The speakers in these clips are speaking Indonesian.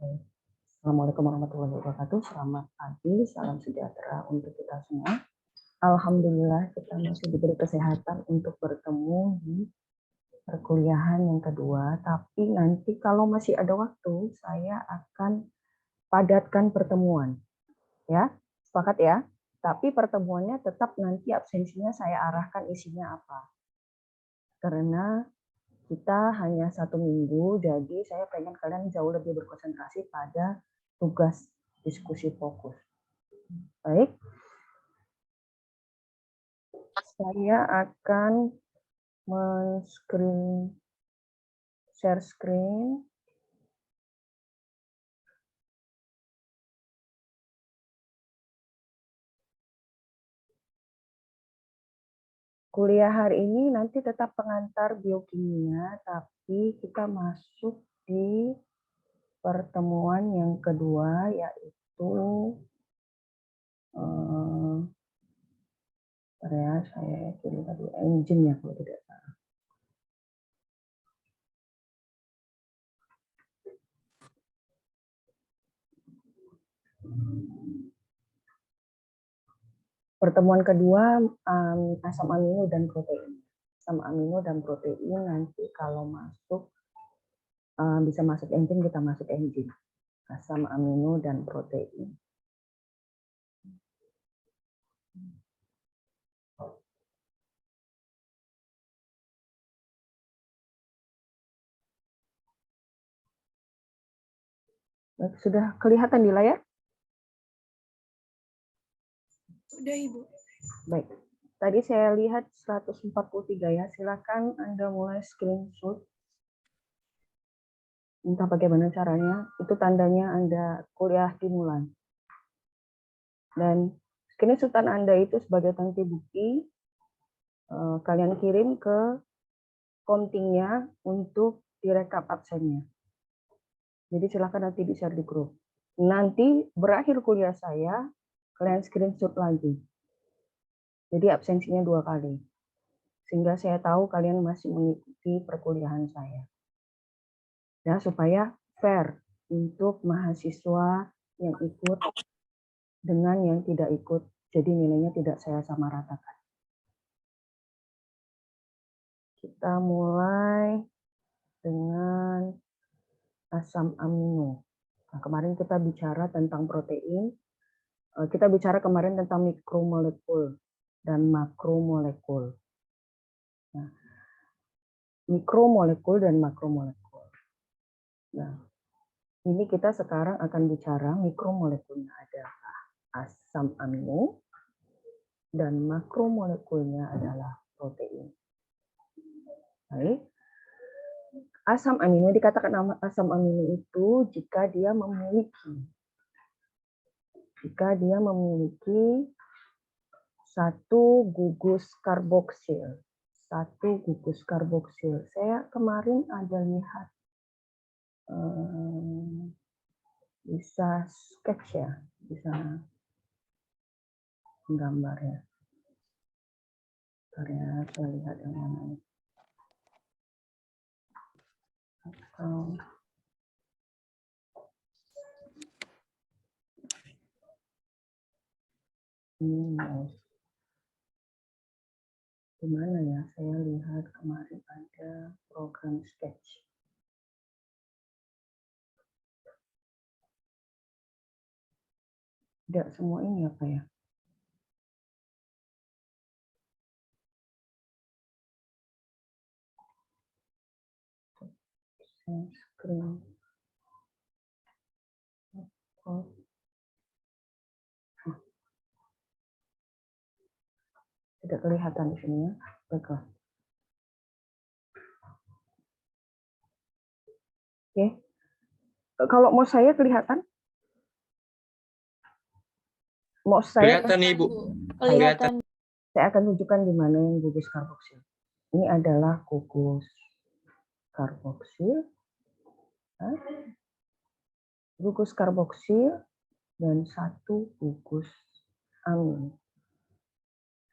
Assalamualaikum warahmatullahi wabarakatuh. Selamat pagi, salam sejahtera untuk kita semua. Alhamdulillah kita masih diberi kesehatan untuk bertemu di perkuliahan yang kedua. Tapi nanti kalau masih ada waktu, saya akan padatkan pertemuan. Ya, sepakat ya? Tapi pertemuannya tetap nanti absensinya saya arahkan isinya apa. Karena kita hanya 1 minggu, jadi saya pengen kalian jauh lebih berkonsentrasi pada tugas diskusi fokus. Baik, saya akan share screen. Kuliah hari ini nanti tetap pengantar biokimia, tapi kita masuk di pertemuan yang kedua, yaitu saya kirim tadi engine ya kalau tidak salah. Pertemuan kedua asam amino dan protein. Asam amino dan protein nanti kalau masuk bisa masuk engine, kita masuk engine. Asam amino dan protein. Baik, sudah kelihatan di layar? Sudah, Ibu. Baik. Tadi saya lihat 143 ya. Silakan Anda mulai screenshot. Entah bagaimana caranya. Itu tandanya Anda kuliah dimulai. Dan screenshotan Anda itu sebagai tangki bukti kalian kirim ke kontingnya untuk direkap absennya. Jadi silakan nanti di-share di grup. Nanti berakhir kuliah saya, kalian screenshot lagi. Jadi absensinya 2 kali. Sehingga saya tahu kalian masih mengikuti perkuliahan saya. Ya, supaya fair untuk mahasiswa yang ikut dengan yang tidak ikut. Jadi nilainya tidak saya samaratakan. Kita mulai dengan asam amino. Nah, kemarin kita bicara tentang protein. Kita bicara kemarin tentang mikromolekul dan makromolekul. Nah, mikromolekul dan makromolekul. Nah, ini kita sekarang akan bicara mikromolekulnya adalah asam amino dan makromolekulnya adalah protein. Baik. Asam amino dikatakan asam amino itu jika dia memiliki satu gugus karboksil. Saya kemarin ada lihat bisa sketch ya, bisa menggambar ya. Karya saya lihat yang mana ini. Atau ini gimana ya, saya lihat kemarin ada program sketch. Tidak semua ini apa ya? Screen. Tidak kelihatan di sini ya. Baiklah. Oke. Kalau mau saya kelihatan? Mau saya Kelihatan nih, Ibu. Kelihatan. Saya akan tunjukkan di mana yang gugus karboksil. Ini adalah gugus karboksil. Gugus karboksil dan satu gugus amin.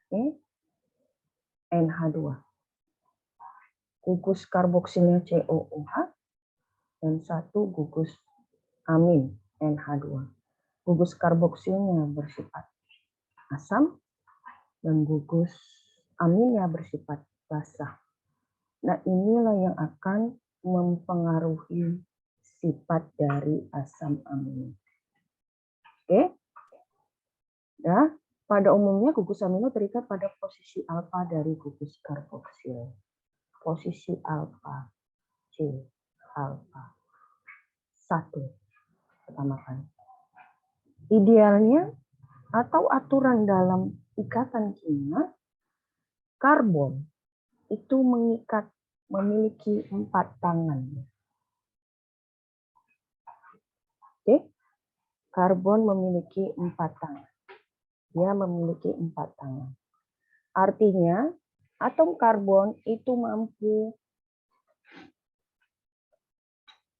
Oke. NH2. Gugus karboksilnya COOH dan satu gugus amin NH2. Gugus karboksilnya bersifat asam dan gugus aminnya bersifat basa. Nah, inilah yang akan mempengaruhi sifat dari asam amino. Oke? Ya, pada umumnya gugus amino terikat pada posisi alfa dari gugus karboksil. Posisi alfa, C, alfa. 1, pertama kali. Idealnya atau aturan dalam ikatan kimia, karbon itu memiliki 4 tangan. Oke? Karbon memiliki 4 tangan. Dia memiliki 4 tangan. Artinya, atom karbon itu mampu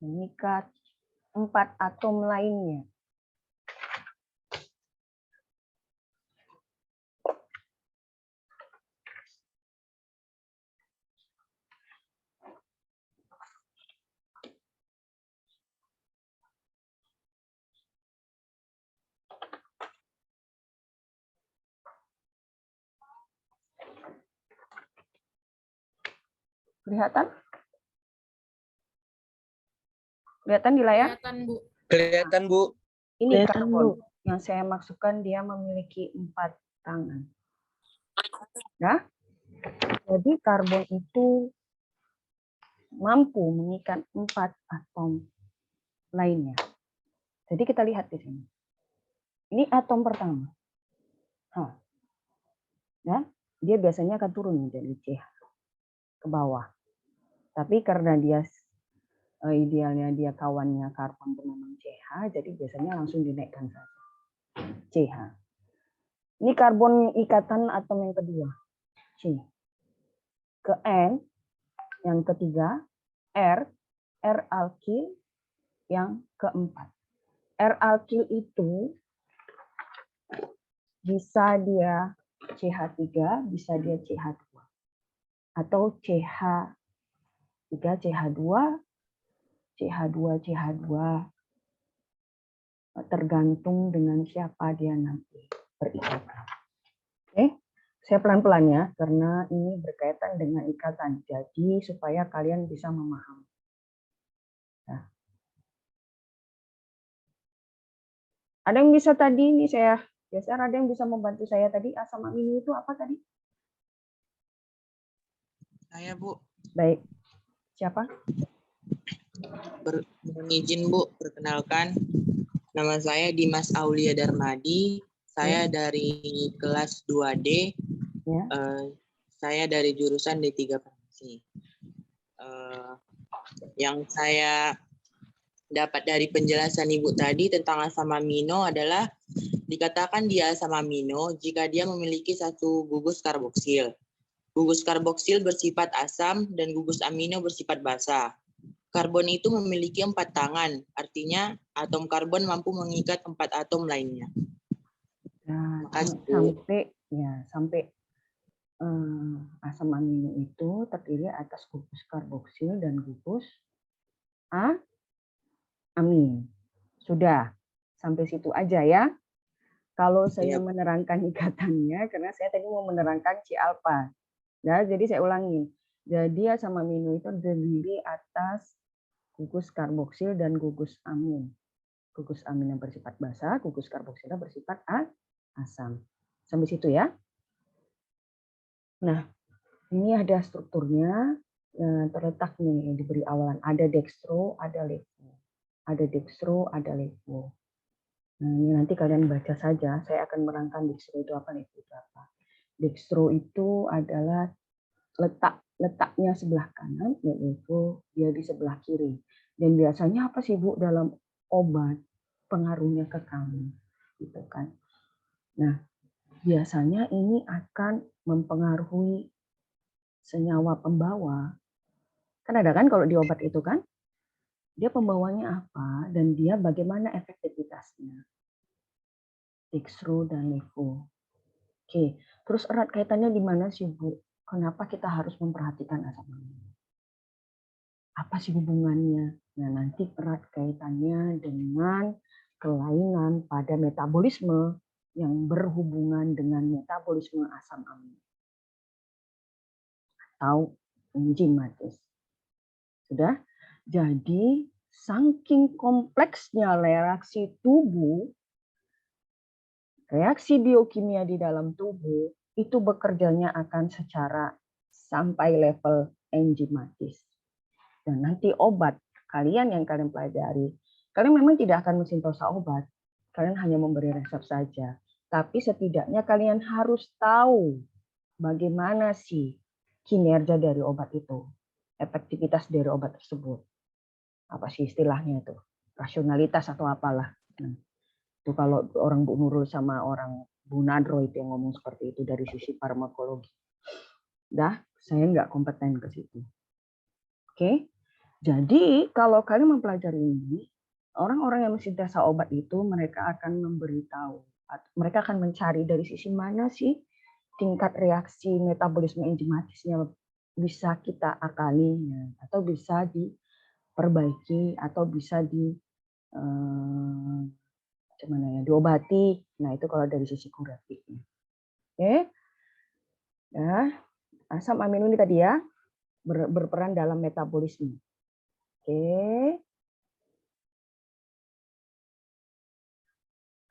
mengikat 4 atom lainnya. Kelihatan? Kelihatan di layar? Kelihatan, Bu. Kelihatan, Bu. Ini karbon. Yang saya maksudkan dia memiliki 4 tangan. Ya? Jadi karbon itu mampu mengikat 4 atom lainnya. Jadi kita lihat di sini. Ini atom pertama. Ya, dia biasanya akan turun menjadi CH ke bawah. Tapi karena dia idealnya dia kawannya karbon memang CH, jadi biasanya langsung dinaikkan saja. CH. Ini karbon ikatan atom yang kedua. C. Ke N yang ketiga, R alkil yang keempat. R alkil itu bisa dia CH3, bisa dia CH2. Atau CH3, CH2, CH2, CH2. Tergantung dengan siapa dia nanti berikatan. Oke, saya pelan-pelan ya, karena ini berkaitan dengan ikatan. Jadi supaya kalian bisa memahami. Nah. Ada yang bisa tadi ini saya geser, ada yang bisa membantu saya tadi asam amino itu apa tadi? Saya, Bu. Baik. Siapa? Mohon izin, Bu, perkenalkan. Nama saya Dimas Aulia Darmadi. Saya dari kelas 2D. Ya. Saya dari jurusan D3 Farmasi. Yang saya dapat dari penjelasan Ibu tadi tentang asam amino adalah dikatakan dia asam amino jika dia memiliki satu gugus karboksil. Gugus karboksil bersifat asam dan gugus amino bersifat basa. Karbon itu memiliki 4 tangan, artinya atom karbon mampu mengikat 4 atom lainnya. Nah, Makasih. sampai asam amino itu terdiri atas gugus karboksil dan gugus amin. Sudah, sampai situ aja ya. Kalau saya menerangkan ikatannya, karena saya tadi mau menerangkan C alfa. Ya, jadi saya ulangi. Jadi asam amino itu terdiri atas gugus karboksil dan gugus amin. Gugus amin yang bersifat basa, gugus karboksilnya bersifat asam. Sampai situ ya. Nah, ini ada strukturnya terletak nih diberi awalan. Ada dextro, ada levo. Ada dextro, ada levo. Nah, ini nanti kalian baca saja. Saya akan menerangkan dextro itu apa, levo itu apa. Dextro itu adalah letaknya sebelah kanan, levo dia di sebelah kiri. Dan biasanya apa sih Bu dalam obat pengaruhnya ke kamu, gitu kan? Nah, biasanya ini akan mempengaruhi senyawa pembawa. Kan ada kan kalau di obat itu kan, dia pembawanya apa dan dia bagaimana efektivitasnya. Dextro dan levo. Oke, terus erat kaitannya di mana sih Bu? Kenapa kita harus memperhatikan asam amino? Apa sih hubungannya? Nah, nanti nanti erat kaitannya dengan kelainan pada metabolisme yang berhubungan dengan metabolisme asam amino atau enzimatis. Sudah? Jadi saking kompleksnya reaksi tubuh, reaksi biokimia di dalam tubuh itu bekerjanya akan secara sampai level enzimatis. Dan nanti obat kalian yang kalian pelajari, kalian memang tidak akan mensintosa obat, kalian hanya memberi resep saja. Tapi setidaknya kalian harus tahu bagaimana sih kinerja dari obat itu, efektivitas dari obat tersebut. Apa sih istilahnya itu? Rasionalitas atau apalah. Nah, itu kalau orang Bu Nurul sama orang Bu Nadro itu yang ngomong seperti itu dari sisi farmakologi. Saya nggak kompeten ke situ. Oke? Jadi kalau kalian mempelajari ini, orang-orang yang mensintesa obat itu mereka akan memberitahu, mereka akan mencari dari sisi mana sih tingkat reaksi metabolisme enzimatisnya bisa kita akali atau bisa diperbaiki atau bisa diobati. Nah itu kalau dari sisi kuratifnya. Oke, ya asam amino ini tadi ya berperan dalam metabolisme. Oke.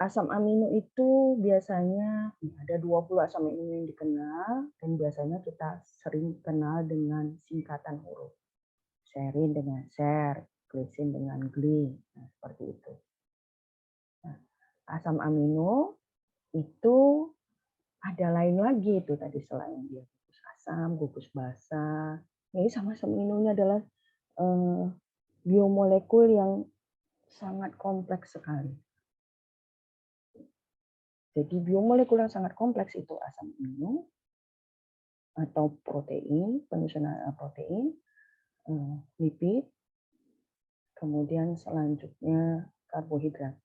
Asam amino itu biasanya ada 20 asam amino yang dikenal dan biasanya kita sering kenal dengan singkatan huruf. Serin dengan ser, glisin dengan gli, nah, seperti itu. Nah, asam amino itu ada lain lagi itu tadi selain dia gugus asam, gugus basa. Ini sama asam aminonya adalah biomolekul yang sangat kompleks sekali. Jadi biomolekul yang sangat kompleks itu asam amino atau protein, penyusunan protein, lipid, kemudian selanjutnya karbohidrat.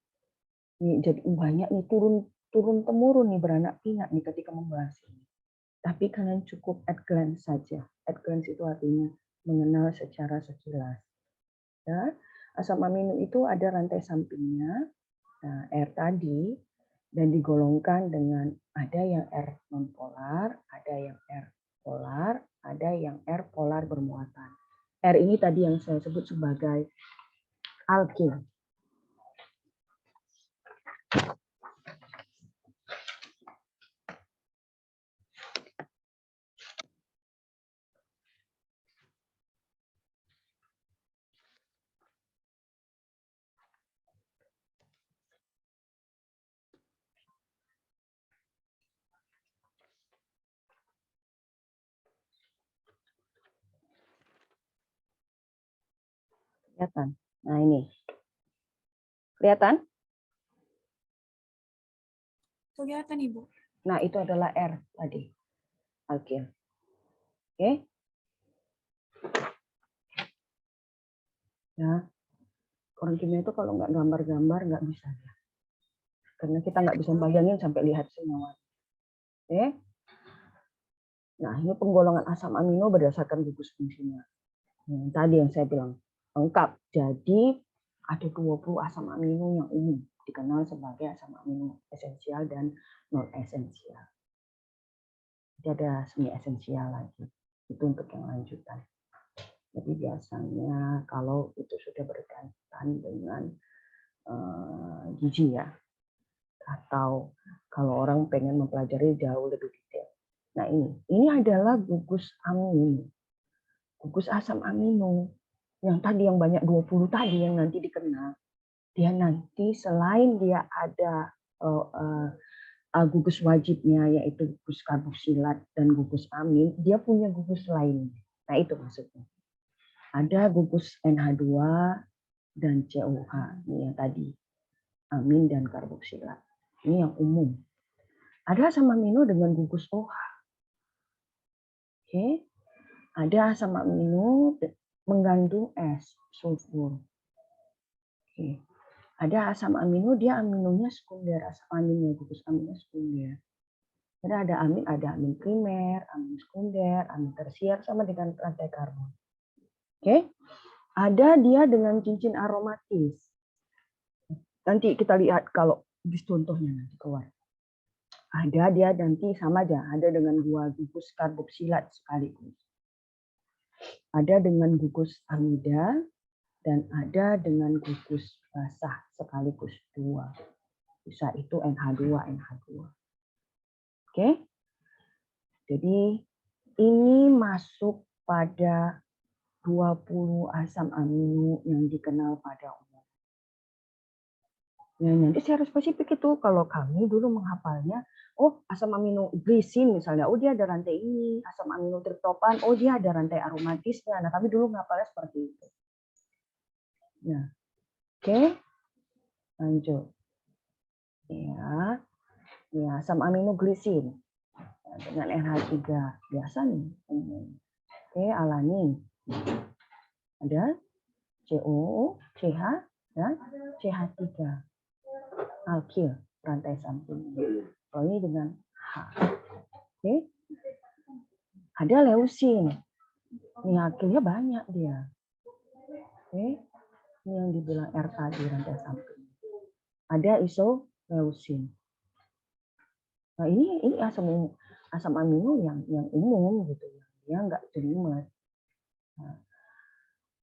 Ini jadi banyak nih turun temurun nih beranak pinak nih ketika membahas ini. Tapi kalian cukup at glance saja. At glance itu artinya mengenal secara sekilas. Ya, asam amino itu ada rantai sampingnya, nah, R tadi, dan digolongkan dengan ada yang R nonpolar, ada yang R polar, ada yang R polar bermuatan. R ini tadi yang saya sebut sebagai alkil. Kelihatan? Nah ini. Kelihatan? Kelihatan, Ibu. Nah itu adalah R tadi. Alkil. Oke. Nah, orang kimia itu kalau nggak gambar-gambar nggak bisa. Karena kita nggak bisa bayangin sampai lihat senyawa. Oke. Nah ini penggolongan asam amino berdasarkan gugus fungsinya. Tadi yang saya bilang lengkap. Jadi ada 20 asam amino yang umum dikenal sebagai asam amino esensial dan non esensial. Jadi ada semi esensial lagi. Itu untuk yang lanjutan. Jadi biasanya kalau itu sudah berkaitan dengan gizi ya, atau kalau orang pengen mempelajari jauh lebih detail. Nah ini adalah gugus amino, gugus asam amino. Yang tadi yang banyak 20 tadi yang nanti dikenal, dia nanti selain dia ada gugus wajibnya yaitu gugus karboksilat dan gugus amin, dia punya gugus lain. Nah itu maksudnya. Ada gugus NH2 dan COH, ini yang tadi amin dan karboksilat. Ini yang umum. Ada asam amino dengan gugus OH. Oke. Ada asam amino mengandung es, sulfur. Oke. Ada asam amino, dia aminonya sekunder, asam amino, gugus amino sekunder. Jadi ada amin primer, amin sekunder, amin tersier, sama dengan rantai karbon. Oke. Ada dia dengan cincin aromatis. Nanti kita lihat kalau di contohnya nanti keluar. Ada dia nanti sama aja, ada dengan 2 gugus karboksilat sekaligus. Ada dengan gugus amida dan ada dengan gugus basah sekaligus 2. Bisa itu NH2, NH2. Oke. Jadi ini masuk pada 20 asam amino yang dikenal pada umum. Nah, nanti secara spesifik itu kalau kami dulu menghafalnya, oh asam amino glisin misalnya, oh dia ada rantai ini, asam amino triptopan, oh dia ada rantai aromatisnya. Nah, kami dulu menghafalnya seperti itu. Nah, oke. Lanjut. Ya, asam amino glisin dengan NH3 biasa nih. Oke, alanin. Ada COO, CH, dan CH3. Alkil, rantai samping. Oh, ini dengan H. Oke. Ada leusin. Ini alkilnya banyak dia. Oke. Ini yang dibilang R tadi, rantai samping. Ada isoleusin. Nah, ini asam amino yang umum gitu ya. Dia enggak jelimet. Nah,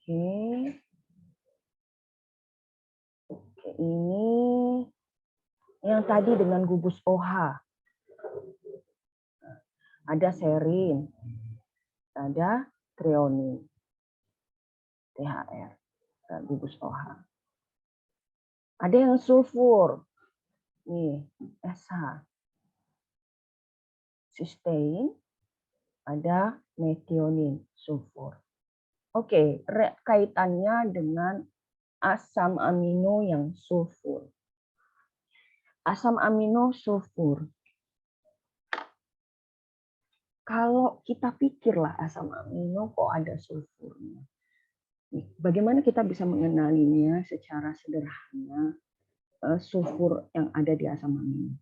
oke. Oke, ini yang tadi dengan gugus OH. Ada serin, ada treonin, THR, gugus OH. Ada yang sulfur, nih SH, cysteine, ada metionin, sulfur. Oke, kaitannya dengan asam amino yang sulfur. Asam amino sulfur. Kalau kita pikirlah asam amino kok ada sulfurnya. Bagaimana kita bisa mengenalinya secara sederhana sulfur yang ada di asam amino?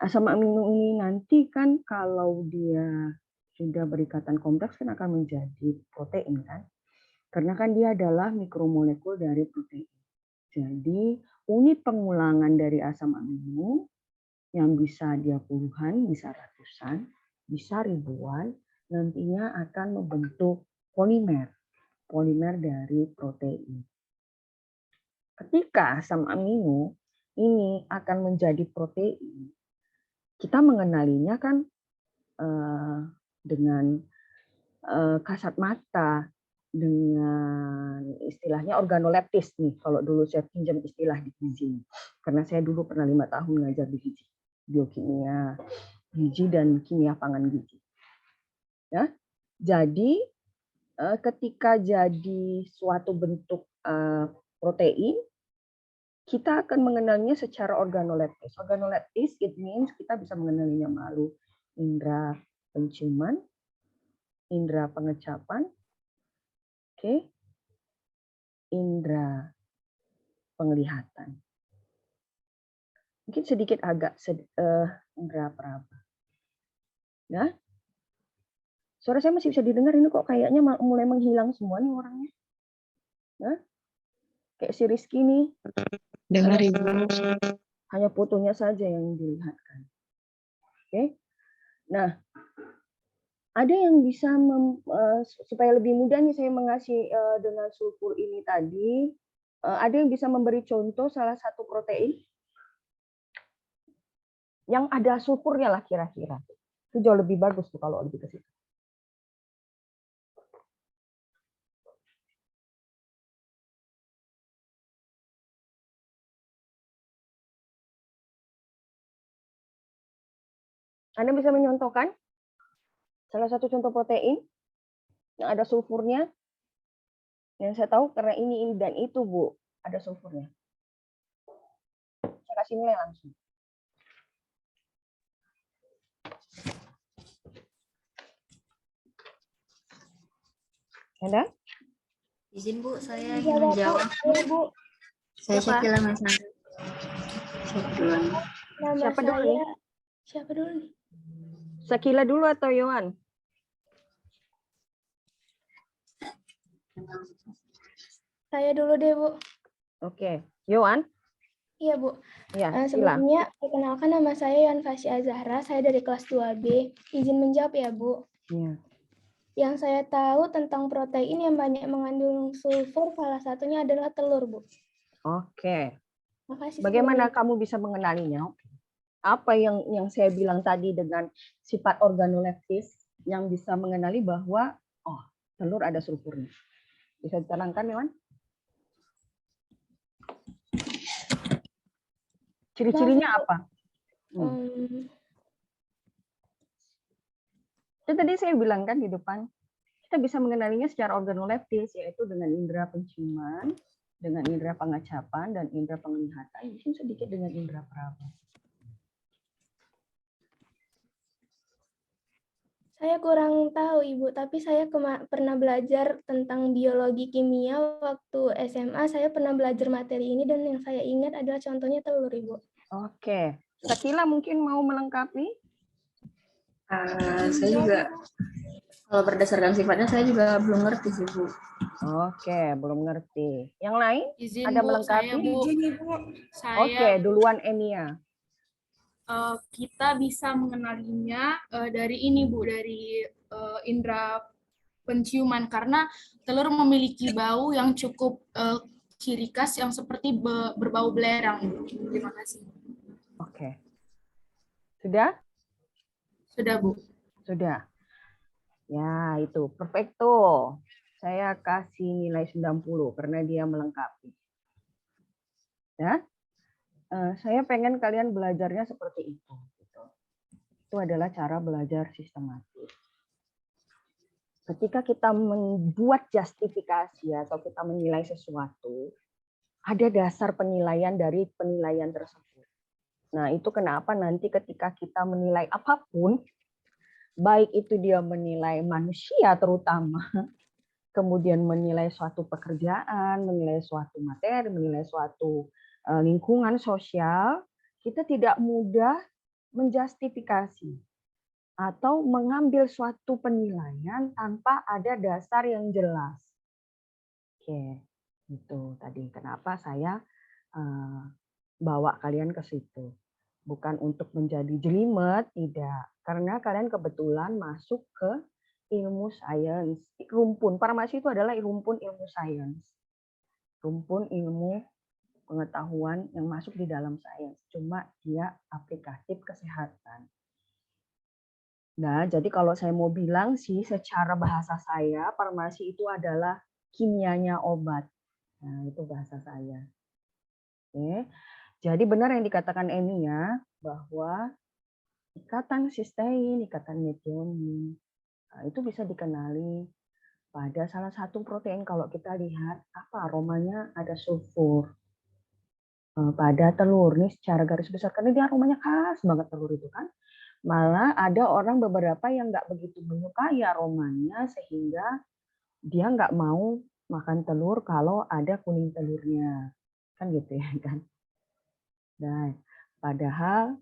Asam amino ini nanti kan kalau dia sudah berikatan kompleks kan akan menjadi protein kan? Karena kan dia adalah mikromolekul dari protein. Jadi unit pengulangan dari asam amino yang bisa dia puluhan, bisa ratusan, bisa ribuan, nantinya akan membentuk polimer dari protein. Ketika asam amino ini akan menjadi protein, kita mengenalinya kan dengan kasat mata, dengan istilahnya organoleptis nih, kalau dulu saya pinjam istilah di gizi, karena saya dulu pernah 5 tahun ngajar di gizi, biokimia gizi dan kimia pangan gizi. Ya, jadi ketika jadi suatu bentuk protein, kita akan mengenalnya secara organoleptis. Organoleptis it means kita bisa mengenalinya melalui indera penciuman, indera pengecapan, oke, indera penglihatan. Mungkin sedikit agak indera peraba. Ya. Suara saya masih bisa didengar, ini kok kayaknya mulai menghilang semua nih orangnya. Ya. Kayak si Rizky nih. Dengar Ibu. Hanya fotonya saja yang dilihatkan. Oke. Nah, ada yang bisa supaya lebih mudah nih saya mengasih dengan sulfur ini tadi, ada yang bisa memberi contoh salah satu protein yang ada sulfurnya lah kira-kira. Itu jauh lebih bagus tuh kalau lebih ke situ. Anda bisa menyontohkan salah satu contoh protein yang ada sulfurnya? Yang saya tahu karena ini dan itu, Bu, ada sulfurnya. Saya kasih nilai langsung. Anda? Izin Bu, saya ingin menjawab. Iya, Bu. Saya Siapa? Syakila Masari. Siapa dulu nih? Siapa dulu nih? Sakila dulu atau Yohan? Saya dulu deh, Bu. Oke, Yohan? Iya, Bu. Ya, silakan. Sebelumnya, perkenalkan nama saya Yohan Fasya Zahra, saya dari kelas 2B. Izin menjawab ya, Bu. Ya. Yang saya tahu tentang protein yang banyak mengandung sulfur, salah satunya adalah telur, Bu. Oke. Makasih Bagaimana sebelumnya. kamu bisa mengenalinya? Apa yang saya bilang tadi dengan sifat organoleptis yang bisa mengenali bahwa oh, telur ada sulfurnya. Bisa diterangkan, Yohan? Ciri-cirinya Maaf, Bu. apa? Itu tadi saya bilang kan di depan, kita bisa mengenalinya secara organoleptis, yaitu dengan indera penciuman, dengan indera pengacapan, dan indera penglihatan, mungkin sedikit dengan indera peraba. Saya kurang tahu, Ibu, tapi saya pernah belajar tentang biologi kimia waktu SMA. Saya pernah belajar materi ini dan yang saya ingat adalah contohnya telur, Ibu. Oke. Sakila mungkin mau melengkapi? Saya juga, kalau berdasarkan sifatnya saya juga belum ngerti sih, Bu. Oke, belum ngerti. Yang lain? Izin, Ada Bu, melengkapi? saya, Bu. Oke, duluan Enia. Kita bisa mengenalinya dari ini, Bu, dari indera penciuman, karena telur memiliki bau yang cukup ciri khas yang seperti berbau belerang. Terima kasih. Oke. Sudah? Sudah, Bu. Sudah. Ya, itu. Perfecto. Saya kasih nilai 90 karena dia melengkapi. Ya. Saya pengen kalian belajarnya seperti itu. Gitu. Itu adalah cara belajar sistematis. Ketika kita membuat justifikasi atau kita menilai sesuatu, ada dasar penilaian dari penilaian tersebut. Nah, itu kenapa nanti ketika kita menilai apapun, baik itu dia menilai manusia terutama, kemudian menilai suatu pekerjaan, menilai suatu materi, menilai suatu lingkungan sosial, kita tidak mudah menjustifikasi atau mengambil suatu penilaian tanpa ada dasar yang jelas. Oke, itu tadi kenapa saya bawa kalian ke situ. Bukan untuk menjadi jelimet, tidak. Karena kalian kebetulan masuk ke ilmu sains. Rumpun, farmasi itu adalah rumpun ilmu sains. Rumpun ilmu pengetahuan yang masuk di dalam sains. Cuma dia aplikatif kesehatan. Nah, jadi kalau saya mau bilang sih secara bahasa saya, farmasi itu adalah kimianya obat. Nah, itu bahasa saya. Oke. Jadi benar yang dikatakan Enia bahwa ikatan sistein, ikatan metionin, itu bisa dikenali pada salah satu protein. Kalau kita lihat apa aromanya ada sulfur pada telur nih secara garis besar karena dia aromanya khas banget telur itu kan. Malah ada orang beberapa yang nggak begitu menyukai aromanya sehingga dia nggak mau makan telur kalau ada kuning telurnya kan gitu ya kan. Nah, padahal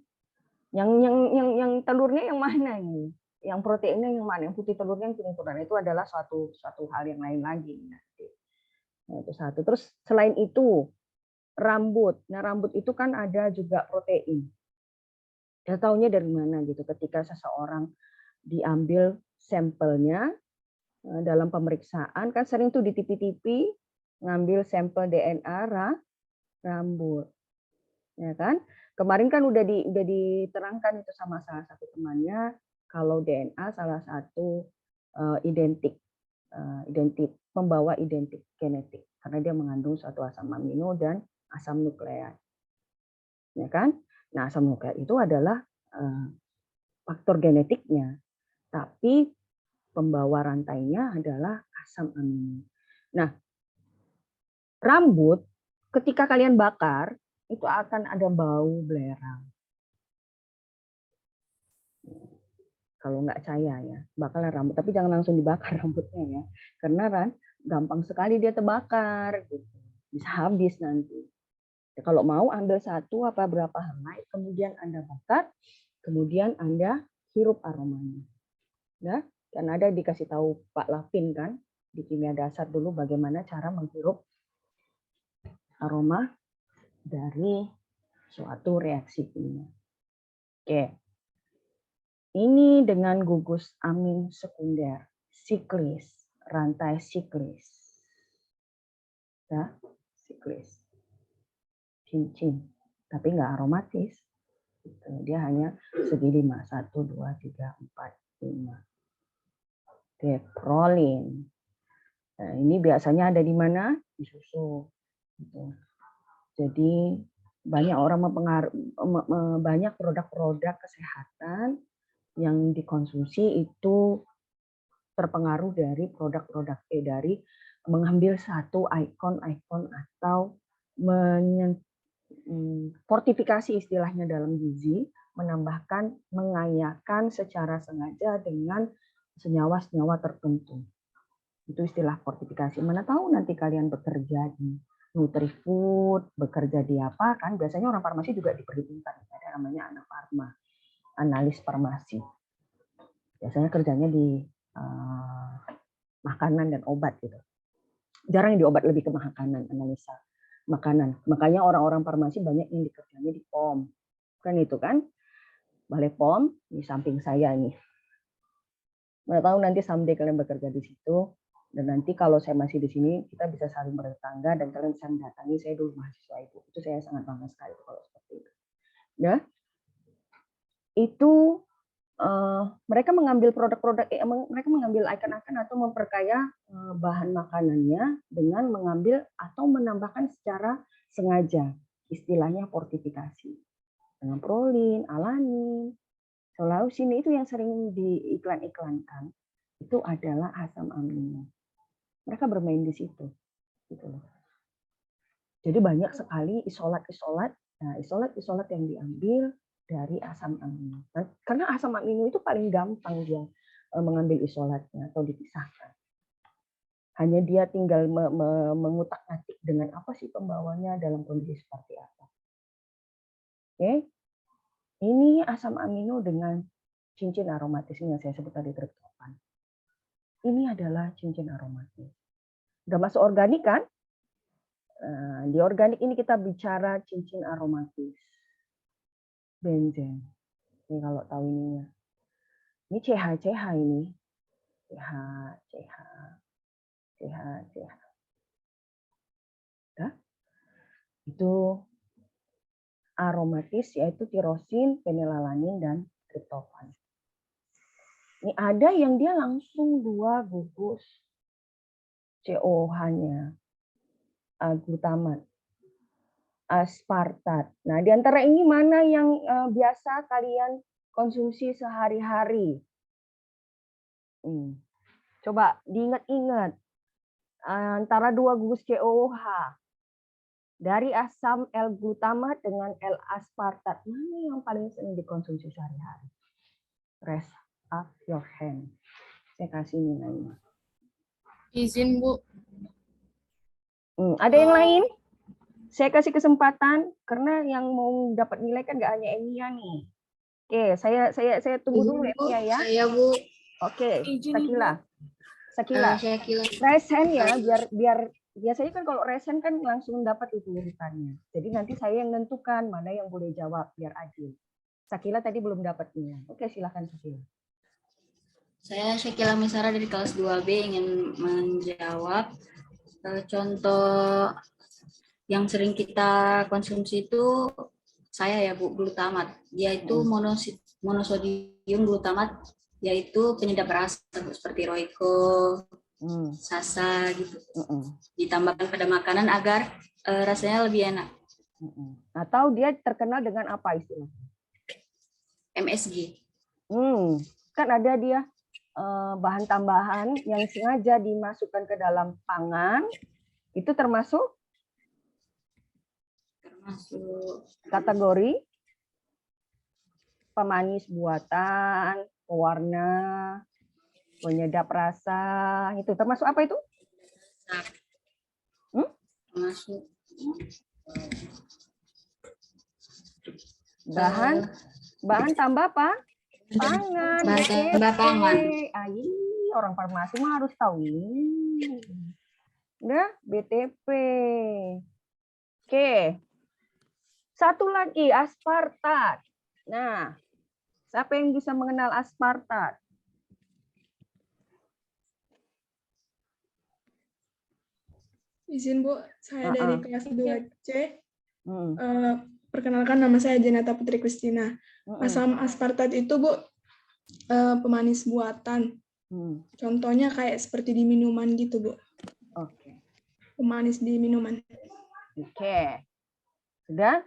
yang telurnya yang mana ini? Yang proteinnya yang mana? Yang putih telurnya, yang kuning telurnya itu adalah suatu hal yang lain lagi. Nah, itu satu. Terus selain itu rambut. Nah, rambut itu kan ada juga protein. Ya taunya dari mana gitu? Ketika seseorang diambil sampelnya dalam pemeriksaan kan sering tuh di TV ngambil sampel DNA rambut. Ya kan? Kemarin kan udah diterangkan itu sama salah satu temannya kalau DNA salah satu identik membawa identik genetik karena dia mengandung suatu asam amino dan asam nukleat. Ya kan? Nah, asam nukleat itu adalah faktor genetiknya, tapi pembawa rantainya adalah asam amino. Nah, rambut ketika kalian bakar itu akan ada bau belerang. Kalau nggak saya ya, bakarlah rambut. Tapi jangan langsung dibakar rambutnya ya. Karena kan gampang sekali dia terbakar. Gitu. Bisa habis nanti. Ya, kalau mau ambil satu apa berapa helai, kemudian Anda bakar, kemudian Anda hirup aromanya. Ya, dan ada dikasih tahu Pak Lavin kan, di kimia dasar dulu bagaimana cara menghirup aroma dari suatu reaksi kimia. Oke. Ini dengan gugus amin sekunder, siklis, rantai siklis. Ya, siklis. Cincin, tapi nggak aromatis. Dia hanya segi 5, 1, 2, 3, 4, 5. Oke, prolin. Nah, ini biasanya ada di mana? Di susu. Gitu. Jadi banyak orang banyak produk-produk kesehatan yang dikonsumsi itu terpengaruh dari produk-produk dari mengambil satu ikon-ikon atau fortifikasi istilahnya dalam gizi, menambahkan, mengayakan secara sengaja dengan senyawa-senyawa tertentu. Itu istilah fortifikasi. Mana tahu nanti kalian bekerja di Nutrifood, bekerja di apa kan? Biasanya orang farmasi juga diperhitungkan. Ada namanya anak farma, analis farmasi. Biasanya kerjanya di makanan dan obat gitu. Jarang di obat, lebih ke makanan, analisa makanan. Makanya orang-orang farmasi banyak yang dikerjanya di POM. Kan itu kan? Balai POM di samping saya ini. Mana tahu nanti someday kalian bekerja di situ. Dan nanti kalau saya masih di sini, kita bisa saling bertetangga dan kalian bisa mendatangi saya dulu mahasiswa itu saya sangat bangga sekali kalau seperti itu. Nah, itu mereka mengambil produk-produk, mereka mengambil ikon-ikon atau memperkaya bahan makanannya dengan mengambil atau menambahkan secara sengaja, istilahnya fortifikasi dengan prolin, alanin, selausin itu yang sering diiklan-iklankan itu adalah asam amino. Mereka bermain di situ, gitu loh. Jadi banyak sekali isolat-isolat. Nah, isolat-isolat yang diambil dari asam amino. Karena asam amino itu paling gampang dia mengambil isolatnya atau dipisahkan. Hanya dia tinggal mengutak-atik dengan apa sih pembawanya dalam kondisi seperti apa. Oke, ini asam amino dengan cincin aromatis yang saya sebut tadi triptofan. Ini adalah cincin aromatis. Udah masuk organik kan? Di organik ini kita bicara cincin aromatis. Benzen. Ini kalau tahu ininya. Ini CH ini. CH. Ya. Itu aromatis yaitu tirosin, fenilalanin, dan triptofan. Ini ada yang dia langsung 2 gugus COH-nya. Glutamat. Aspartat. Nah, di antara ini mana yang biasa kalian konsumsi sehari-hari? Coba diingat-ingat. Antara 2 gugus COH. Dari asam L-glutamat dengan L-aspartat. Mana yang paling sering dikonsumsi sehari-hari? Raise up your hand. Saya kasih nilainya. Izin, Bu. Ada yang lain? Saya kasih kesempatan karena yang mau dapat nilai kan nggak hanya Enia nih. Oke, saya tunggu dulu Enia ya. Saya, Bu. Oke, Izin, Sakila. Saya kira. Raise hand ya, biar biasanya kan kalau raise hand kan langsung dapat itu urutannya. Jadi nanti saya yang menentukan mana yang boleh jawab biar adil. Sakila tadi belum dapatnya. Oke, silakan Sakila. Saya Syakila Misara dari kelas 2B ingin menjawab contoh yang sering kita konsumsi itu saya ya Bu, glutamat. Dia itu monosodium glutamat, yaitu penyedap rasa seperti Royco, Sasa gitu. Ditambahkan pada makanan agar rasanya lebih enak. Atau dia terkenal dengan apa istilahnya? MSG. Kan ada dia bahan tambahan yang sengaja dimasukkan ke dalam pangan, itu termasuk kategori pemanis buatan, pewarna, penyedap rasa, itu termasuk apa itu? Termasuk bahan tambah apa? Pangan. bahan tambah pangan. Orang farmasi mah harus tahu ini. Udah, BTP. Oke. Satu lagi, aspartat. Nah, siapa yang bisa mengenal aspartat? Izin Bu, saya dari kelas 2C. Hmm. Perkenalkan nama saya Janata Putri Kristina. Asam aspartat itu Bu, pemanis buatan. Contohnya kayak seperti di minuman gitu Bu. Oke. Pemanis di minuman. Oke. Sudah?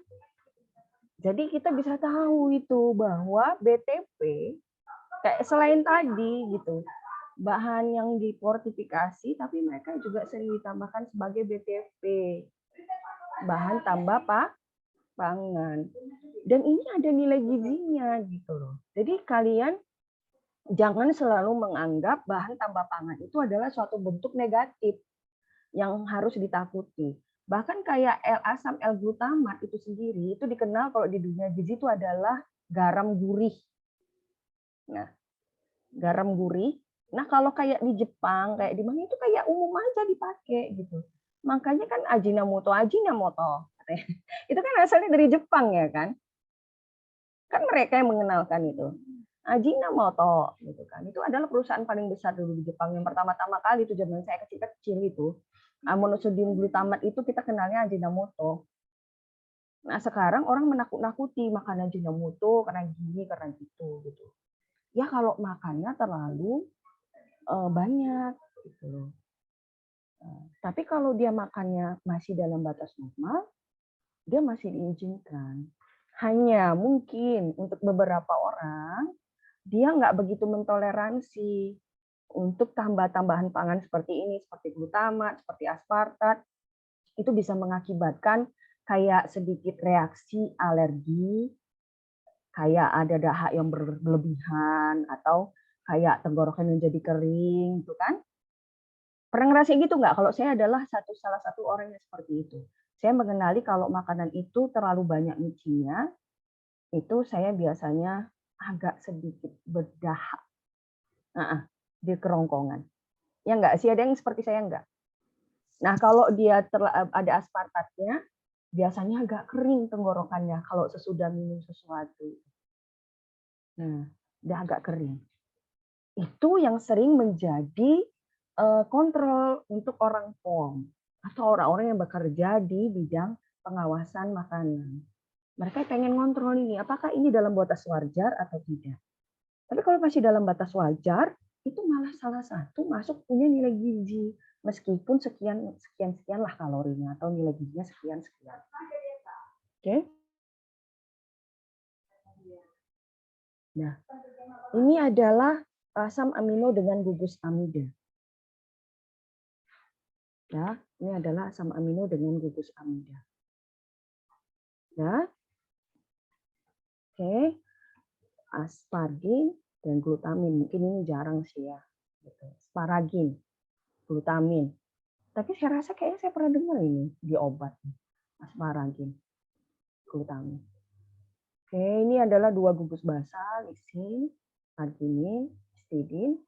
Jadi kita bisa tahu itu bahwa BTP kayak selain tadi gitu, bahan yang difortifikasi tapi mereka juga sering ditambahkan sebagai BTP, bahan tambah pangan. Dan ini ada nilai gizinya gitu loh. Jadi kalian jangan selalu menganggap bahan tambah pangan itu adalah suatu bentuk negatif yang harus ditakuti. Bahkan kayak asam L-glutamat itu sendiri itu dikenal kalau di dunia gizi itu adalah garam gurih. Nah, garam gurih. Nah, kalau kayak di Jepang, kayak di mana itu kayak umum aja dipakai gitu. Makanya kan Ajinomoto. Itu kan asalnya dari Jepang ya kan? Kan mereka yang mengenalkan itu. Ajinomoto gitu kan. Itu adalah perusahaan paling besar dulu di Jepang yang pertama-tama kali itu zaman saya kecil-kecil itu. Monosodium glutamat itu kita kenalnya Ajinomoto. Nah, sekarang orang menakut-nakuti makan Ajinomoto karena gini, karena gitu gitu. Ya kalau makannya terlalu banyak gitu. Tapi kalau dia makannya masih dalam batas normal, dia masih diizinkan. Hanya mungkin untuk beberapa orang dia nggak begitu mentoleransi untuk tambahan pangan seperti ini, seperti glutamat, seperti aspartat, itu bisa mengakibatkan kayak sedikit reaksi alergi, kayak ada dahak yang berlebihan, atau kayak tenggorokan yang jadi kering, gitu kan? Pernah ngerasain gitu nggak? Kalau saya adalah salah satu orang yang seperti itu. Saya mengenali kalau makanan itu terlalu banyak micinnya, itu saya biasanya agak sedikit berdahak di kerongkongan. Ya enggak sih, ada yang seperti saya enggak? Nah, kalau dia ada aspartatnya, biasanya agak kering tenggorokannya kalau sesudah minum sesuatu. Nah, udah agak kering. Itu yang sering menjadi kontrol untuk orang POM atau orang-orang yang bekerja di bidang pengawasan makanan. Mereka pengen ngontrol ini, apakah ini dalam batas wajar atau tidak. Tapi kalau masih dalam batas wajar, itu malah salah satu masuk punya nilai gizi. Meskipun sekian lah kalorinya atau nilai gizinya sekian. Oke. Nah, ini adalah asam amino dengan gugus amida. Ya, ini adalah asam amino dengan gugus amida. Ya. Oke. Aspargin dan glutamin. Mungkin ini jarang sih ya. Asparagin, glutamin. Tapi saya rasa kayaknya saya pernah dengar ini di obat. Asparagin, glutamin. Oke, ini adalah 2 gugus basal, lisin, arginin, histidin.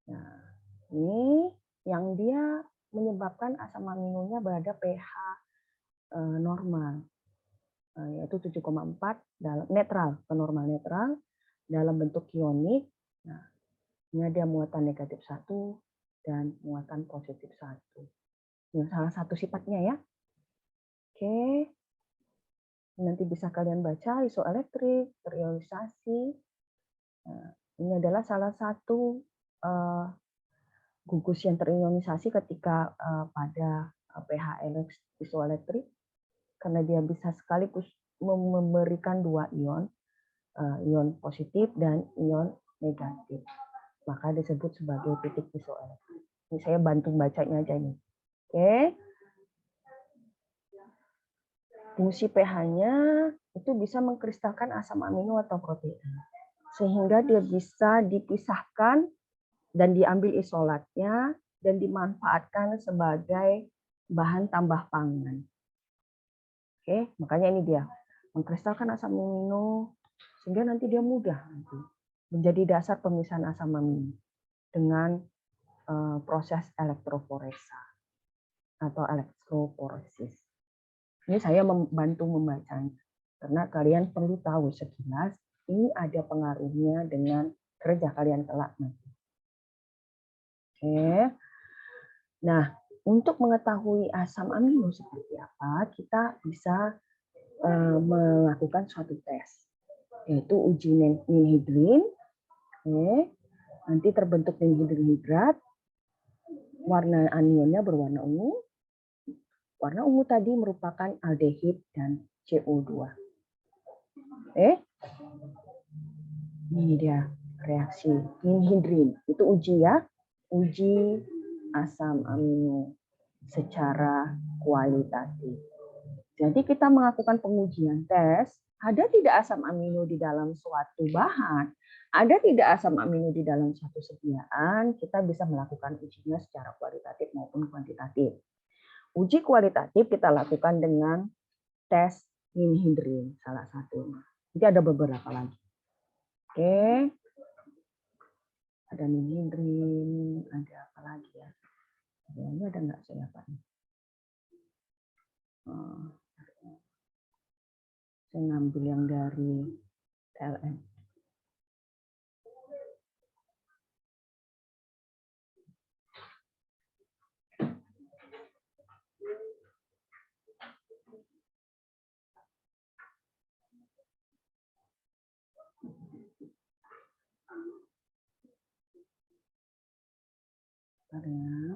Nah, ini yang dia menyebabkan asam aminonya berada pH normal, yaitu 7,4 dalam netral, normal netral dalam bentuk ionik. Nah, ini ada muatan negatif 1 dan muatan positif 1. Ini salah satu sifatnya ya. Oke. Nanti bisa kalian baca isoelektrik, terionisasi. Nah, ini adalah salah satu gugus yang terionisasi ketika pada pH isoelektrik, karena dia bisa sekaligus memberikan 2 ion, ion positif dan ion negatif. Maka disebut sebagai titik isoelektrik. Ini saya bantu bacanya aja nih. Oke. Fungsi pH-nya itu bisa mengkristalkan asam amino atau protein. Sehingga dia bisa dipisahkan dan diambil isolatnya dan dimanfaatkan sebagai bahan tambah pangan. Oke, makanya ini dia. Mengkristalkan asam amino sehingga nanti dia mudah menjadi dasar pemisahan asam amino dengan proses elektroforesa atau elektroforesis. Ini saya membantu membacanya. Karena kalian perlu tahu sekilas, ini ada pengaruhnya dengan kerja kalian kelak nanti. Oke. Nah, untuk mengetahui asam amino seperti apa, kita bisa melakukan suatu tes, yaitu uji ninhidrin. Oke. Nanti terbentuk ninhidrat, warna anionnya berwarna ungu. Warna ungu tadi merupakan aldehid dan CO2. Ini dia reaksi ninhidrin. Itu uji ya, uji asam amino secara kualitatif. Jadi kita melakukan pengujian tes, ada tidak asam amino di dalam suatu bahan, ada tidak asam amino di dalam suatu sediaan, kita bisa melakukan ujinya secara kualitatif maupun kuantitatif. Uji kualitatif kita lakukan dengan tes ninhidrin salah satunya. Jadi ada beberapa lagi. Oke. Ada ninhidrin, ada apa lagi ya? Ini ada nggak saya apa nih? Saya ngambil yang dari TLN. Ya.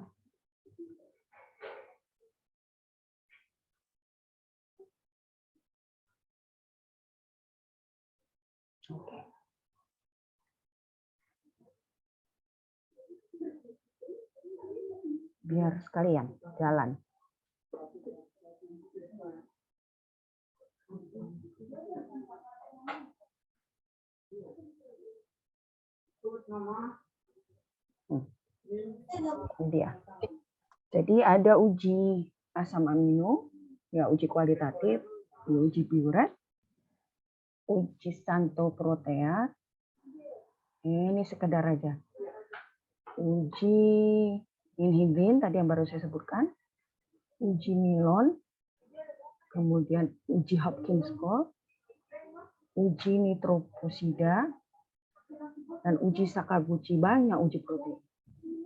Oke. Biar sekalian jalan. Ini dia. Jadi ada uji asam amino, ya uji kualitatif, uji biuret, uji santoproteat. Ini sekedar aja. Uji inhibin tadi yang baru saya sebutkan, uji Milon, kemudian uji Hopkins score, uji nitroposida, dan uji Sakaguchi. Banyak uji protein.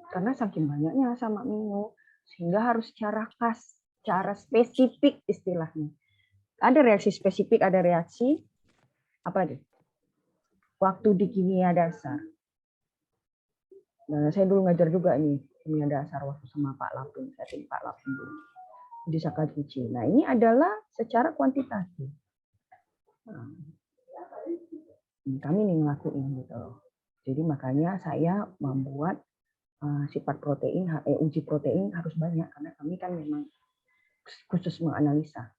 Karena saking banyaknya asam amino, sehingga harus cara khas, cara spesifik istilahnya. Ada reaksi spesifik, ada reaksi apa deh? Waktu di kimia dasar. Nah, saya dulu ngajar juga nih kimia dasar waktu sama Pak Lapun, saya tim Pak Lapun dulu di Sakaguchi. Nah, ini adalah secara kuantitatif. Nah, kami nih ngelakuin gitu. Jadi makanya saya membuat sifat protein, uji protein harus banyak karena kami kan memang khusus menganalisa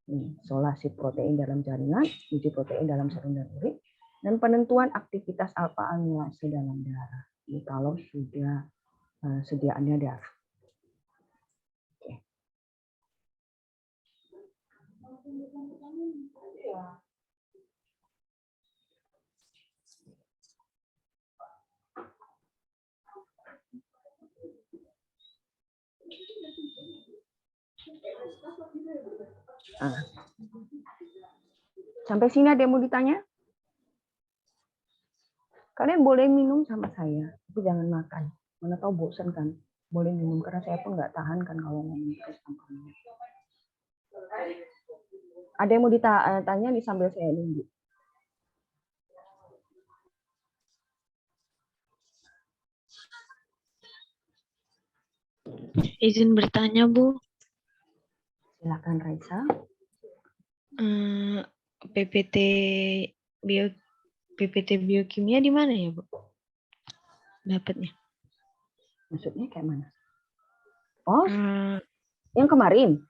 isolasi protein dalam jaringan, uji protein dalam serum dan urin, dan penentuan aktivitas alfa amilase dalam darah. Ini kalau sudah sediaannya darah. Oke. Sampai sini ada yang mau ditanya? Kalian boleh minum sama saya, tapi jangan makan. Mana tahu bosan kan? Boleh minum karena saya pun nggak tahan kan kalau ngomong terus tanpa minum. Ada yang mau ditanya nih sambil saya nunggu? Izin bertanya, Bu. Silakan Raisa. PPT biokimia di mana ya, Bu? Dapatnya. Maksudnya kayak mana? Oh, yang kemarin?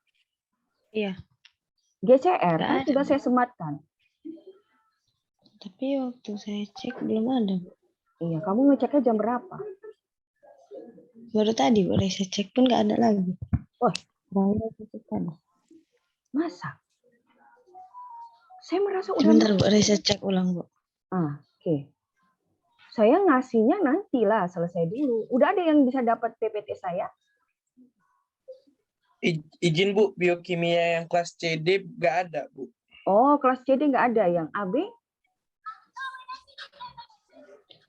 Iya. GCR kan sudah saya sematkan. Tapi waktu saya cek belum ada, Bu. Iya, kamu ngeceknya jam berapa? Baru tadi, Bu. Saya cek pun nggak ada lagi. Wah, baru cek tadi. Masa? Saya merasa udah. Sebentar, Bu. Saya cek ulang, Bu. Oke. Saya ngasihnya nantilah, selesai dulu. Udah ada yang bisa dapat PPT saya? Izin Bu, biokimia yang kelas CD nggak ada Bu. Oh, kelas CD nggak ada. Yang AB?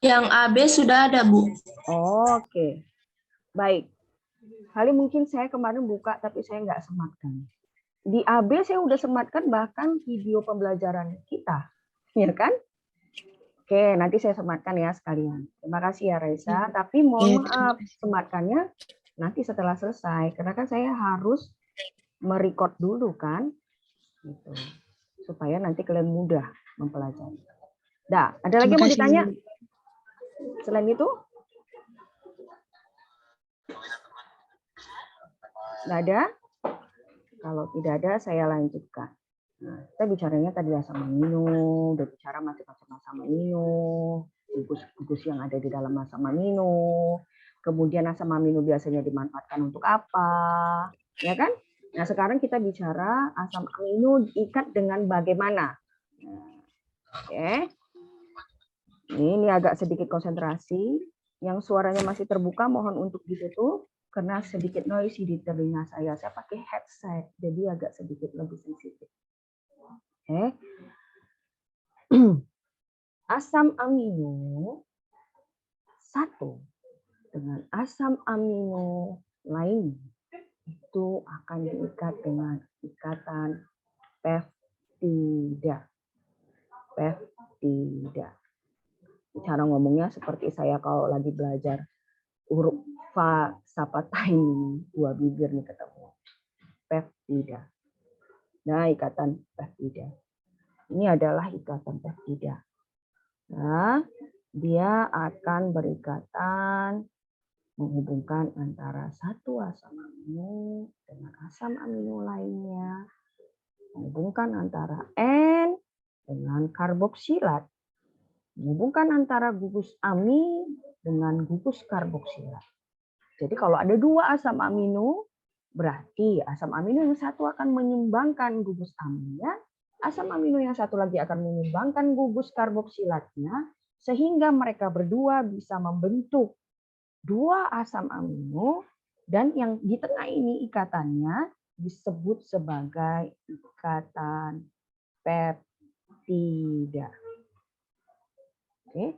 Yang AB sudah ada, Bu. Oh, oke. Baik. Kali mungkin saya kemarin buka tapi saya nggak sematkan. Di AB saya udah sematkan bahkan video pembelajaran kita. Ya kan? Oke, nanti saya sematkan ya sekalian. Terima kasih ya Raisa. Tapi mohon maaf, sematkannya nanti setelah selesai. Karena kan saya harus merecord dulu kan. Gitu. Supaya nanti kalian mudah mempelajari. Dah, ada lagi yang mau ditanya? Selain itu? Nggak ada? Kalau tidak ada, saya lanjutkan. Nah, kita bicaranya tadi asam amino, udah bicara macam-macam asam amino, gugus yang ada di dalam asam amino, kemudian asam amino biasanya dimanfaatkan untuk apa, ya kan? Nah, sekarang kita bicara asam amino diikat dengan bagaimana. Nah, oke. Ini agak sedikit konsentrasi. Yang suaranya masih terbuka, mohon untuk ditutup. Karena sedikit noisy di telinga saya. Saya pakai headset, jadi agak sedikit lebih sensitif. Oke. Asam amino satu dengan asam amino lain itu akan diikat dengan ikatan peptida. Peptida. Cara ngomongnya seperti saya kalau lagi belajar huruf fa sapatain dua bibir nih ketemu. Peptida. Nah, ikatan peptida. Ini adalah ikatan peptida. Nah, dia akan berikatan menghubungkan antara satu asam amino dengan asam amino lainnya. Menghubungkan antara N dengan karboksilat. Menghubungkan antara gugus ami dengan gugus karboksilat. Jadi kalau ada dua asam amino, berarti asam amino yang satu akan menyumbangkan gugus aminnya, asam amino yang satu lagi akan menyumbangkan gugus karboksilatnya, sehingga mereka berdua bisa membentuk dua asam amino, dan yang di tengah ini ikatannya disebut sebagai ikatan peptida. Oke.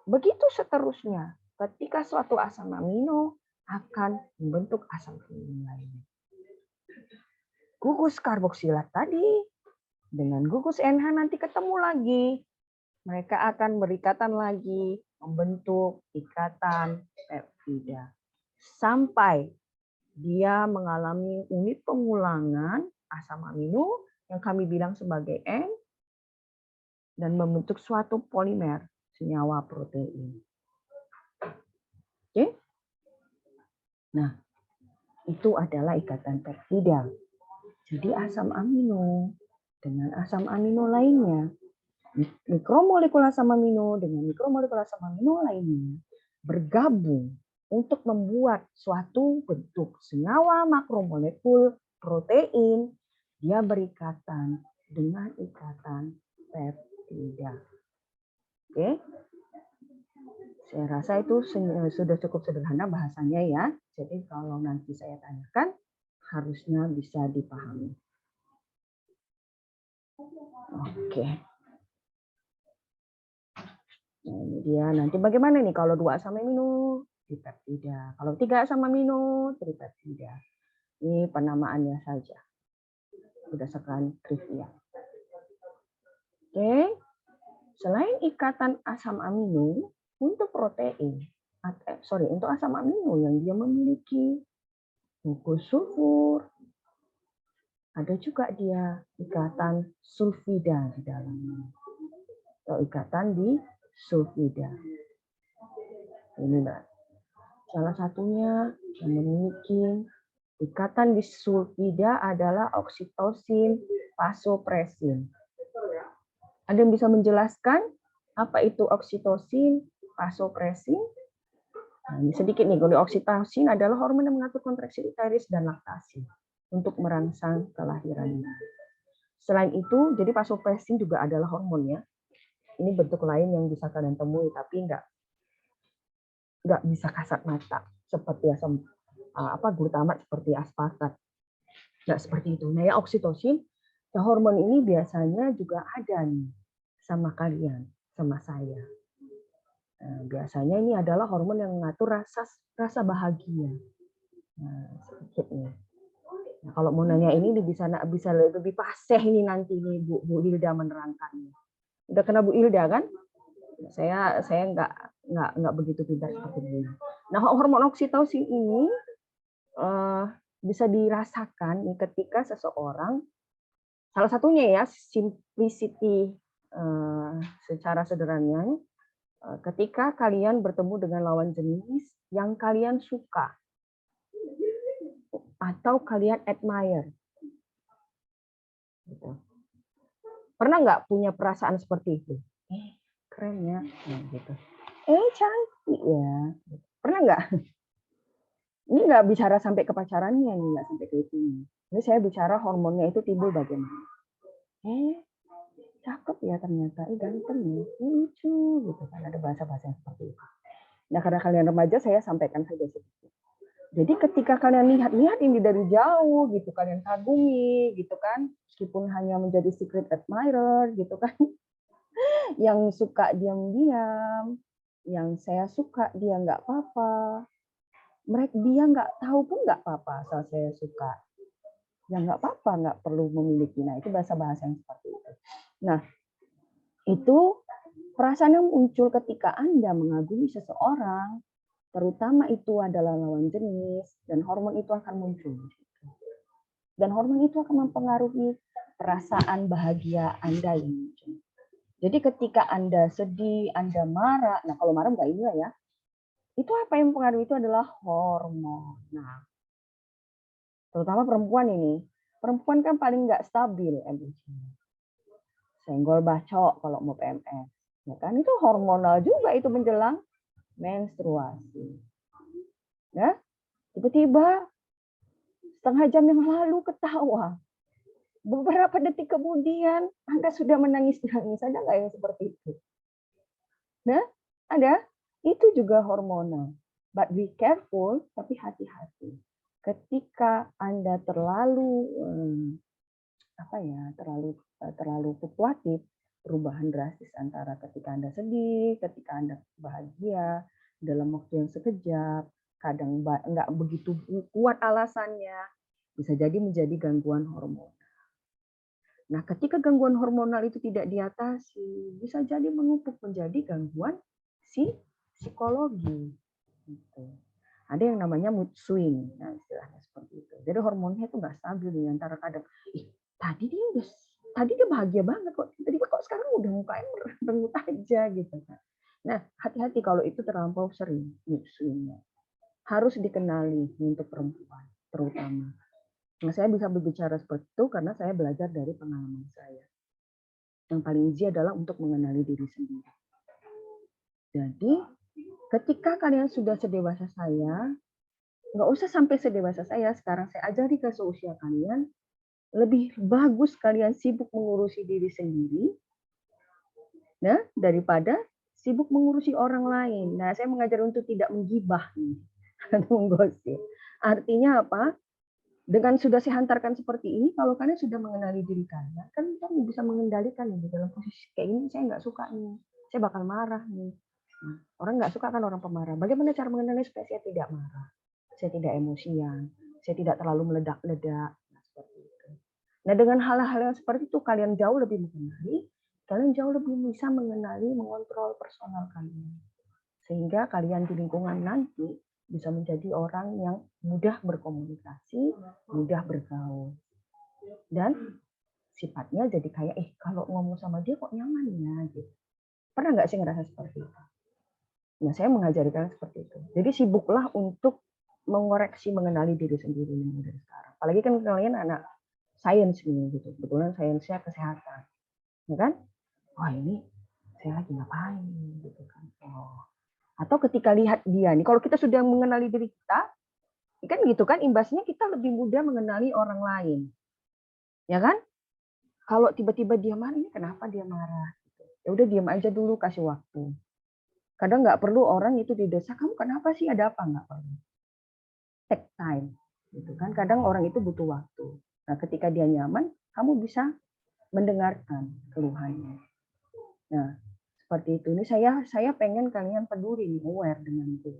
Begitu seterusnya. Ketika suatu asam amino akan membentuk asam amino lainnya. Gugus karboksilat tadi dengan gugus NH nanti ketemu lagi. Mereka akan berikatan lagi, membentuk ikatan peptida. Sampai dia mengalami unit pengulangan asam amino yang kami bilang sebagai N dan membentuk suatu polimer senyawa protein. Oke? Nah, itu adalah ikatan peptida. Jadi asam amino dengan asam amino lainnya, mikromolekul asam amino dengan mikromolekul asam amino lainnya bergabung untuk membuat suatu bentuk senyawa makromolekul protein. Dia berikatan dengan ikatan peptida. Oke? Saya rasa itu sudah cukup sederhana bahasanya ya. Jadi kalau nanti saya tanyakan, harusnya bisa dipahami. Oke. Nah, ini dia nanti bagaimana nih kalau dua asam amino tripeptida. Kalau tiga asam amino tripeptida. Ini penamaannya saja. Berdasarkan trivia. Oke. Selain ikatan asam amino, untuk protein, untuk asam amino yang dia memiliki gugus sulfur, ada juga dia ikatan sulfida di dalamnya. Atau ikatan di sulfida. Ini Mbak. Salah satunya yang memiliki ikatan di sulfida adalah oksitosin vasopresin. Ada yang bisa menjelaskan apa itu oksitosin vasopresin? Nah, ini sedikit nih, kalau oksitosin adalah hormon yang mengatur kontraksi uterus dan laktasi untuk merangsang kelahiran. Selain itu, jadi vasopresin juga adalah hormon ya. Ini bentuk lain yang bisa kalian temui, tapi nggak bisa kasat mata seperti asam glutamat seperti aspartat. Nggak seperti itu. Nah, ya oksitosin, ya hormon ini biasanya juga ada nih sama kalian, sama saya. Nah, biasanya ini adalah hormon yang mengatur rasa bahagia. Nah, sedikit nih. Nah, kalau mau nanya ini bisa lebih fasih ini nanti nih Bu Hilda menerangkannya. Udah kena Bu Hilda kan? Saya nggak begitu pintar seperti ini. Nah, hormon oksitosin ini bisa dirasakan ketika seseorang, salah satunya ya simplicity, secara sederhananya, ketika kalian bertemu dengan lawan jenis yang kalian suka atau kalian admire. Gitu. Pernah nggak punya perasaan seperti itu? Keren ya, gitu. Cantik ya. Pernah nggak? Ini nggak bicara sampai ke pacarannya nih, nggak sampai ke itu. Ini saya bicara hormonnya itu timbul bagaimana. Cakep ya ternyata, ganteng ya, lucu gitu kan, ada bahasa-bahasa yang seperti itu. Nah, karena kalian remaja, saya sampaikan saja sedikit. Jadi ketika kalian lihat ini dari jauh gitu, kalian kagumi gitu kan, meskipun hanya menjadi secret admirer gitu kan, yang suka diam-diam, yang saya suka dia nggak apa-apa, dia nggak tahu pun nggak apa-apa asal saya suka, ya nggak apa-apa, nggak perlu memiliki. Nah, itu bahasa-bahasa yang seperti itu. Nah, itu perasaan yang muncul ketika Anda mengagumi seseorang, terutama itu adalah lawan jenis, dan hormon itu akan muncul. Dan hormon itu akan mempengaruhi perasaan bahagia Anda yang muncul. Jadi ketika Anda sedih, Anda marah, nah kalau marah nggak ini ya, itu apa yang mempengaruhi itu adalah hormon. Nah, terutama perempuan ini, perempuan kan paling nggak stabil emosinya. Senggol bacok kalau mau PMS, ya kan itu hormonal juga itu menjelang menstruasi. Ya, tiba-tiba setengah jam yang lalu ketawa, beberapa detik kemudian Anda sudah menangis-nangis. Ada nggak yang seperti itu? Nah, ada. Itu juga hormonal. But be careful, tapi hati-hati. Ketika Anda terlalu terlalu fluktuatif, perubahan drastis antara ketika Anda sedih, ketika Anda bahagia, dalam waktu yang sekejap, kadang nggak begitu kuat alasannya, bisa jadi menjadi gangguan hormonal. Nah, ketika gangguan hormonal itu tidak diatasi, bisa jadi menumpuk menjadi gangguan psikologi. Gitu. Ada yang namanya mood swing, nah istilahnya seperti itu. Jadi hormonnya itu nggak stabil nih, antara kadang, tadi dia bahagia banget kok, tiba-tiba kok sekarang udah mukanya merengut aja gitu kan. Nah, hati-hati kalau itu terlampau sering mood swingnya. Harus dikenali untuk perempuan terutama. Nah, saya bisa berbicara seperti itu karena saya belajar dari pengalaman saya. Yang paling easy adalah untuk mengenali diri sendiri. Jadi, ketika kalian sudah sedewasa saya, nggak usah sampai sedewasa saya, sekarang saya ajari ke seusia kalian, lebih bagus kalian sibuk mengurusi diri sendiri, nah, daripada sibuk mengurusi orang lain. Nah, saya mengajar untuk tidak menggibah nih, atau menggosip. Artinya apa? Dengan sudah saya hantarkan seperti ini, kalau kalian sudah mengenali diri kalian, kan kalian bisa mengendalikan nih, dalam posisi kayak ini saya nggak suka nih, saya bakal marah nih. Nah, orang nggak suka kan orang pemarah. Bagaimana cara mengenali supaya saya tidak marah, saya tidak emosian, saya tidak terlalu meledak-ledak. Nah, seperti itu. Nah, dengan hal-hal yang seperti itu kalian jauh lebih mengenali, kalian jauh lebih bisa mengenali, mengontrol personal kalian, sehingga kalian di lingkungan nanti bisa menjadi orang yang mudah berkomunikasi, mudah bergaul. Dan sifatnya jadi kayak, kalau ngomong sama dia kok nyaman ya. Gitu. Pernah nggak sih ngerasa seperti itu? Nah, saya mengajari kalian seperti itu. Jadi sibuklah untuk mengoreksi, mengenali diri sendiri dari sekarang. Apalagi kan kalian anak sains nih, gitu. Kebetulan sainsnya kesehatan. Ya kan? Wah, ini saya lagi ngapain? Gitu kan. Atau ketika lihat dia nih, kalau kita sudah mengenali diri kita, kan gitu kan, imbasnya kita lebih mudah mengenali orang lain, ya kan? Kalau tiba-tiba dia marah, ini kenapa dia marah? Ya udah diam aja dulu, kasih waktu. Kadang nggak perlu orang itu didesak, kamu kenapa sih, ada apa, nggak perlu. take time, gitu kan? Kadang orang itu butuh waktu. Nah, ketika dia nyaman, kamu bisa mendengarkan keluhannya. Nah, seperti itu. Ini saya pengen kalian peduli, aware dengan itu.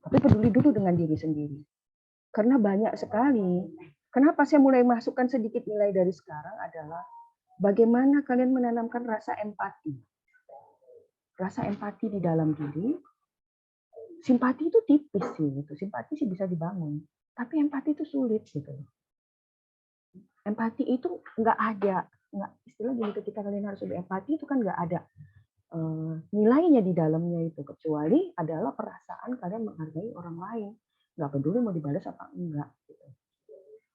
Tapi peduli dulu dengan diri sendiri. Karena banyak sekali. Kenapa saya mulai masukkan sedikit nilai dari sekarang adalah bagaimana kalian menanamkan rasa empati. Rasa empati di dalam diri. Simpati itu tipis sih, gitu. Simpati sih bisa dibangun. Tapi empati itu sulit gitu. Empati itu nggak ada, istilah gini, ketika kalian harus berempati itu kan nggak ada nilainya di dalamnya itu, kecuali adalah perasaan kalian menghargai orang lain, nggak peduli mau dibalas apa enggak. Gitu.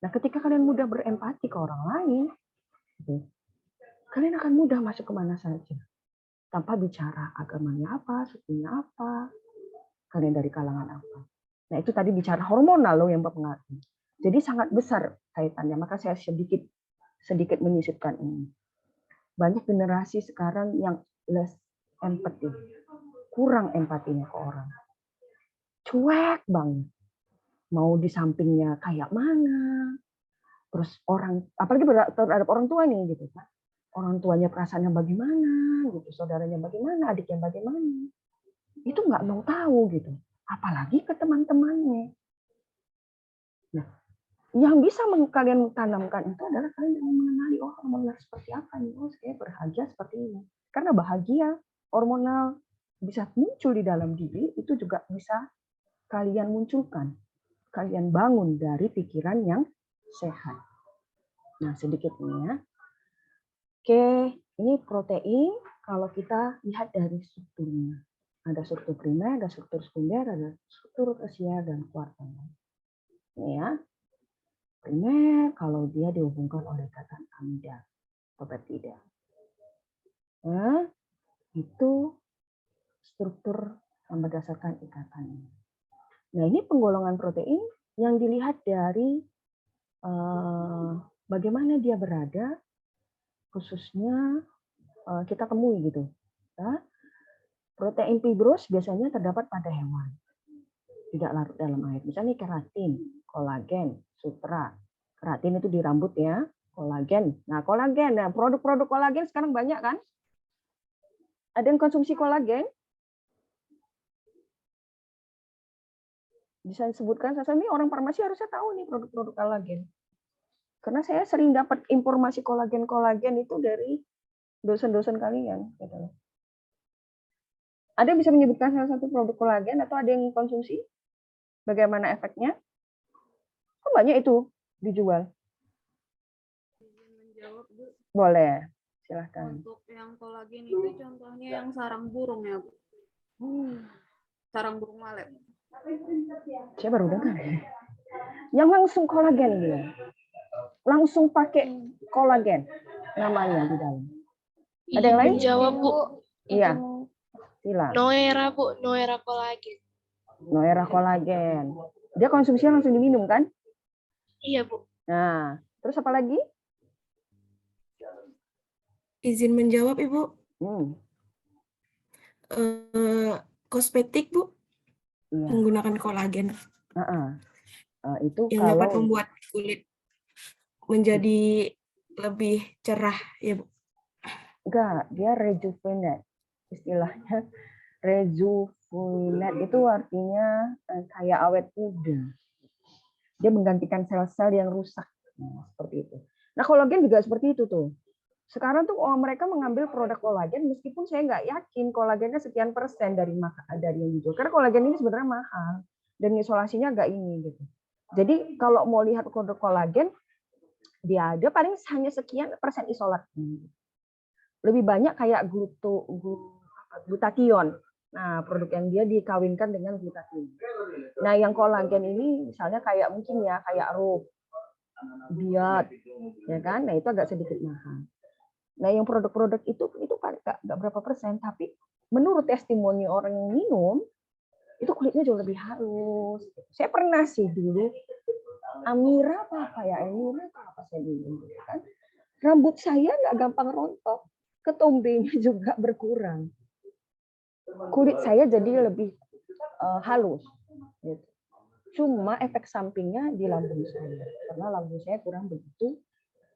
Nah, ketika kalian mudah berempati ke orang lain, gitu, kalian akan mudah masuk kemana saja, tanpa bicara agamanya apa, sukunya apa, kalian dari kalangan apa. Nah, itu tadi bicara hormonal loh yang berpengaruh. Jadi sangat besar kaitannya, maka saya sedikit menyisipkan ini. Banyak generasi sekarang yang less empathy, kurang empatinya ke orang. Cuek banget. Mau di sampingnya kayak mana. Terus orang, apalagi terhadap orang tua nih gitu kan. Orang tuanya perasaannya bagaimana, gitu, saudaranya bagaimana, adiknya bagaimana. Itu nggak mau tahu gitu. Apalagi ke teman-temannya. Nah, yang bisa kalian tanamkan itu adalah kalian mengenali hormonal seperti apa nih. Oh, saya berbahagia seperti ini. Karena bahagia hormonal bisa muncul di dalam diri, itu juga bisa kalian munculkan. Kalian bangun dari pikiran yang sehat. Nah, sedikit ini ya. Oke, ini protein kalau kita lihat dari strukturnya. Ada struktur primer, ada struktur sekunder, ada struktur tersier dan kuartil. Ini ya. Primer kalau dia dihubungkan oleh ikatan amida atau peptida. Nah, itu struktur yang berdasarkan ikatannya. Nah, ini penggolongan protein yang dilihat dari bagaimana dia berada, khususnya kita temui gitu. Nah, protein fibros biasanya terdapat pada hewan, tidak larut dalam air. Misalnya keratin, kolagen, sutra. Keratin itu di rambut ya, kolagen. Nah, kolagen, nah produk-produk kolagen sekarang banyak kan? Ada yang konsumsi kolagen? Bisa disebutkan, saya ini orang farmasi harusnya tahu nih produk-produk kolagen. Karena saya sering dapat informasi kolagen-kolagen itu dari dosen-dosen kalian. Gitu. Ada yang bisa menyebutkan salah satu produk kolagen atau ada yang konsumsi? Bagaimana efeknya? Oh, banyak itu dijual. Menjawab, Bu. Boleh, silahkan. Untuk yang kolagen itu contohnya yang sarang burung ya, Bu. Sarang burung walet. Saya baru dengar. Yang langsung kolagen dia. Langsung pakai kolagen namanya di dalam. Ada yang lain? Jawab, Bu. Iya. Silakan. Noera, Bu. Noera kolagen. Noera kolagen. Dia konsumsinya langsung diminum kan? Iya, Bu. Nah, terus apa lagi? Izin menjawab, Ibu. Kosmetik, Bu, iya. Menggunakan kolagen. Itu yang kalau dapat membuat kulit menjadi lebih cerah, ya Bu. Enggak, dia rejuvenate. Istilahnya rejuvenate itu artinya kayak awet muda. Dia menggantikan sel-sel yang rusak. Nah, seperti itu. Nah, kolagen juga seperti itu tuh. Sekarang tuh mereka mengambil produk kolagen meskipun saya nggak yakin kolagennya sekian persen dari yang dijual. Karena kolagen ini sebenarnya mahal dan isolasinya agak ini gitu. Jadi kalau mau lihat produk kolagen, dia ada paling hanya sekian persen isolat. Lebih banyak kayak glutathione. Nah, produk yang dia dikawinkan dengan glutathione. Nah, yang kolagen ini misalnya kayak mungkin ya kayak biot, ya kan? Nah, itu agak sedikit mahal. Nah, yang produk-produk itu nggak berapa persen, tapi menurut testimoni orang yang minum, itu kulitnya jauh lebih halus. Saya pernah sih dulu, Amira apa ya? Amira apa saya dulu, kan? Rambut saya nggak gampang rontok, ketombenya juga berkurang. Kulit saya jadi lebih halus. Gitu. Cuma efek sampingnya di lambung saya, karena lambung saya kurang begitu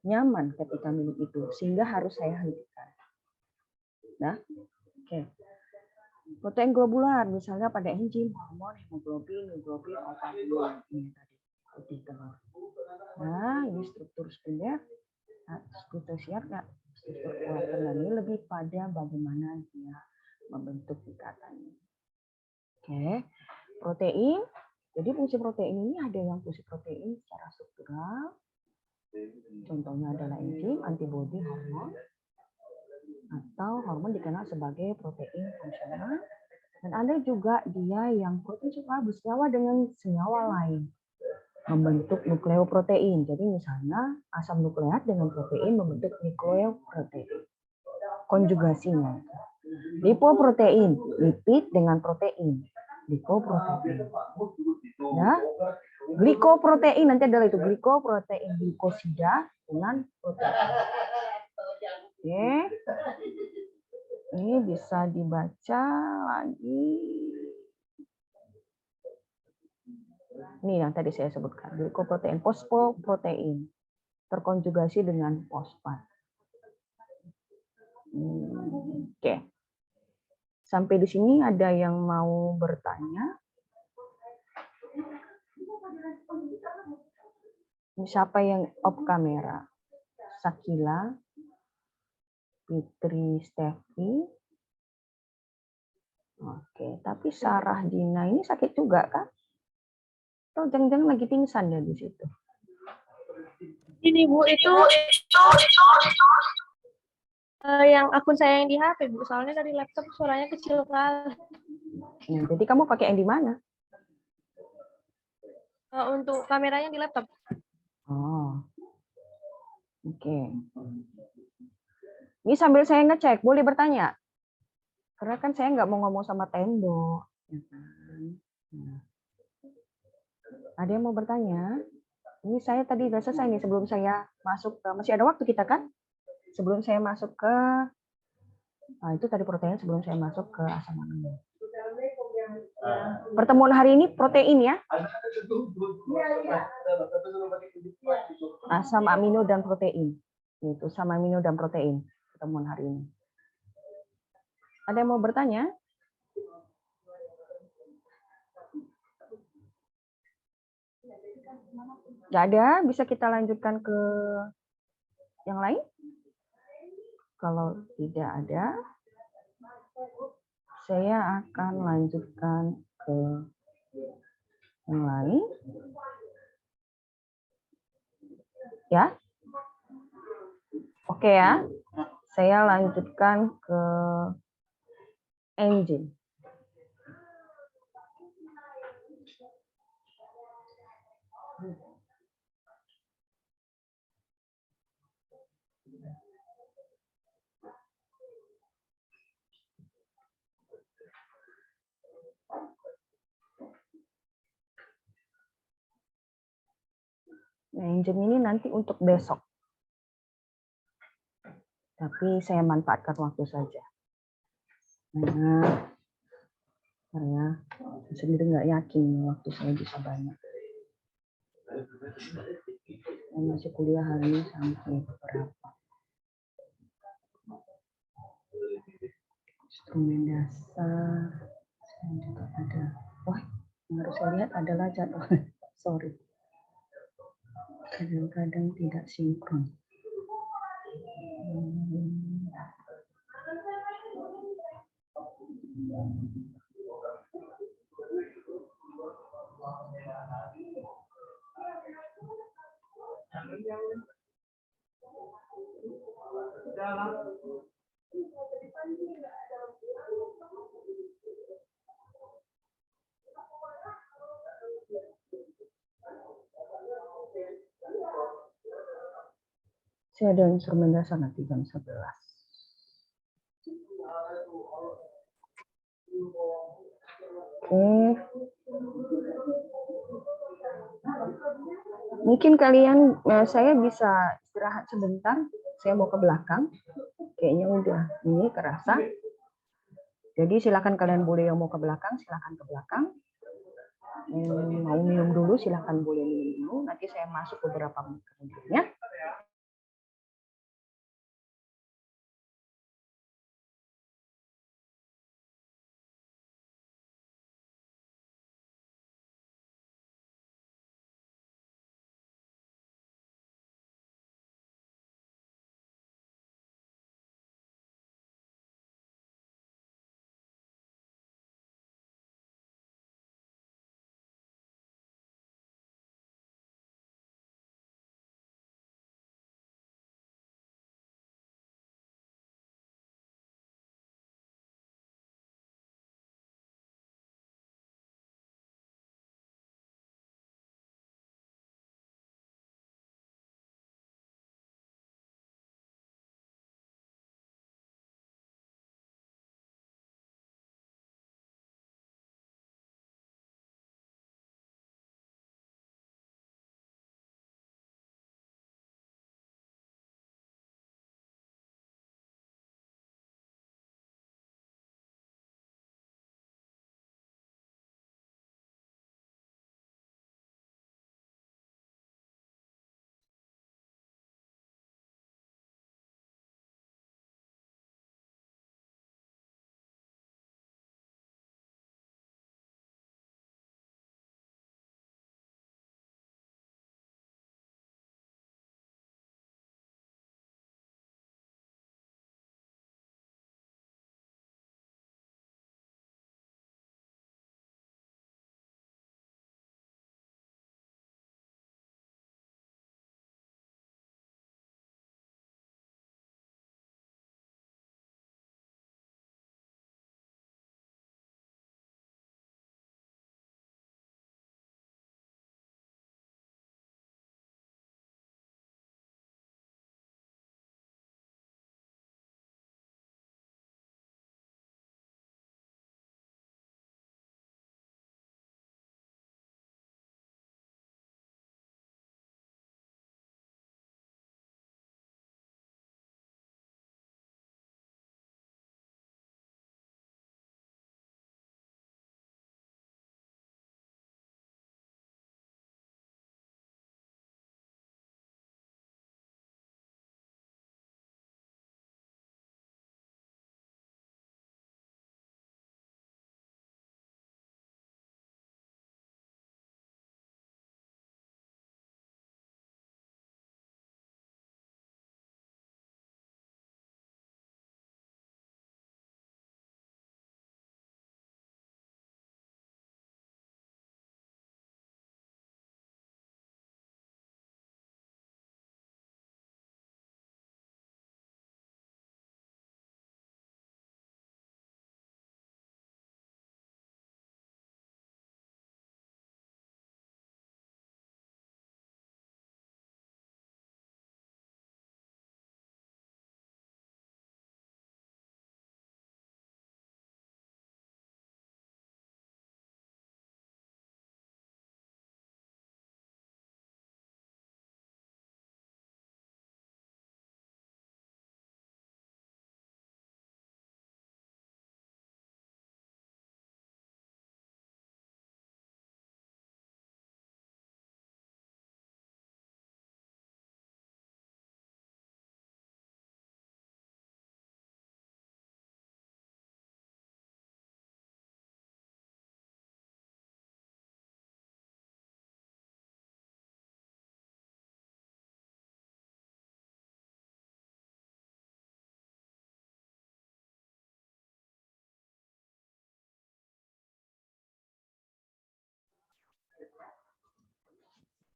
nyaman ketika minum itu, sehingga harus saya hentikan. Nah, oke. Protein globular, misalnya pada enzim, hormon, hemoglobin, opamin, ini tadi, putih telur. Nah, ini struktur sekunder, struktur ini lebih pada bagaimana dia membentuk ikatannya. Oke, protein. Jadi fungsi protein ini ada yang fungsi protein secara struktural. Contohnya adalah enzim, antibodi, hormon. Atau hormon dikenal sebagai protein fungsional. Dan ada juga dia yang protein suka bersenyawa dengan senyawa lain. Membentuk nukleoprotein. Jadi misalnya asam nukleat dengan protein membentuk nukleoprotein. Konjugasinya. Lipoprotein, lipid dengan protein. Lipoprotein. Ya. Glikoprotein nanti adalah itu glikoprotein glikosida dengan protein. Oke. Ini bisa dibaca lagi. Ini yang tadi saya sebutkan, glikoprotein, fosfoprotein terkonjugasi dengan fosfat. Oke. Sampai di sini ada yang mau bertanya? Siapa yang off kamera? Sakila, Fitri, Stefi. Oke, tapi Sarah Dina ini sakit juga kan? Atau jangan-jangan lagi pingsan ya di situ? Ini Bu, itu yang akun saya yang di HP Bu, soalnya dari laptop suaranya kecil kali. Jadi kamu pakai yang di mana? Untuk kameranya di laptop. Oh, oke. Ini sambil saya ngecek, boleh bertanya? Karena kan saya nggak mau ngomong sama tembok. Ada yang mau bertanya? Ini saya tadi udah selesai nih sebelum saya masuk ke, masih ada waktu kita kan? Sebelum saya masuk ke, nah itu tadi protein sebelum saya masuk ke asam amino. Pertemuan hari ini protein ya. Asam amino dan protein. Itu asam amino dan protein pertemuan hari ini. Ada yang mau bertanya? Nggak ada, bisa kita lanjutkan ke yang lain? Kalau tidak ada, saya akan lanjutkan ke yang lain. Ya? Oke ya. Saya lanjutkan ke enzim. Nah, enzim ini nanti untuk besok. Tapi saya manfaatkan waktu saja. Nah, saya sendiri nggak yakin waktu saya bisa banyak. Saya masih kuliah hari ini sampai berapa? Instrumen dasar. Saya juga ada. Wah, yang harus saya lihat adalah jadwal. Sorry. Kadang-kadang tidak sinkron. Saya ada instrumen dasar nanti jam 11. Oke. Mungkin kalian, saya bisa istirahat sebentar. Saya mau ke belakang. Kayaknya udah ini kerasa. Jadi silakan kalian boleh yang mau ke belakang, silakan ke belakang. Mau minum dulu, silahkan boleh minum dulu. Nanti saya masuk beberapa menit kemudian.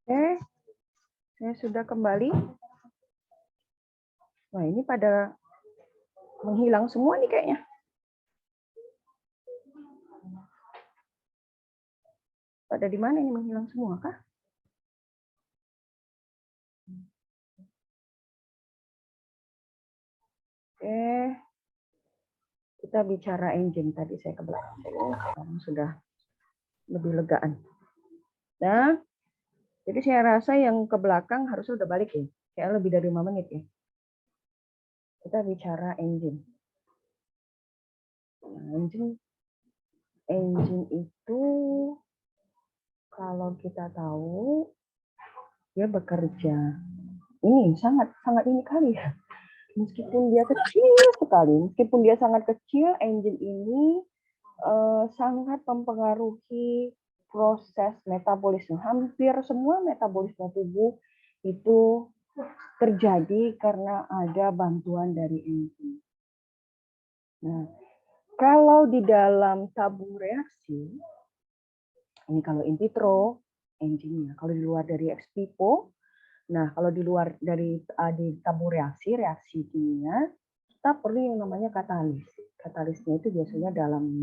Oke, saya sudah kembali. Wah, ini pada menghilang semua nih kayaknya. Pada di mana ini menghilang semua kah? Oke, kita bicara engine tadi saya ke belakang. Sekarang sudah lebih legaan. Nah, jadi saya rasa yang ke belakang harusnya udah balik ya. Kayak lebih dari 5 menit ya. Kita bicara engine. Nah, engine itu kalau kita tahu dia bekerja. Ini sangat ini kali ya. Meskipun dia kecil sekali, meskipun dia sangat kecil, enzim ini sangat mempengaruhi proses metabolisme. Hampir semua metabolisme tubuh itu terjadi karena ada bantuan dari enzim. Nah, kalau di dalam tabung reaksi, ini kalau in vitro, enzimnya. Kalau di luar dari ex vivo, nah kalau di luar dari di tabung reaksi kimia, kita perlu yang namanya katalis. Katalisnya itu biasanya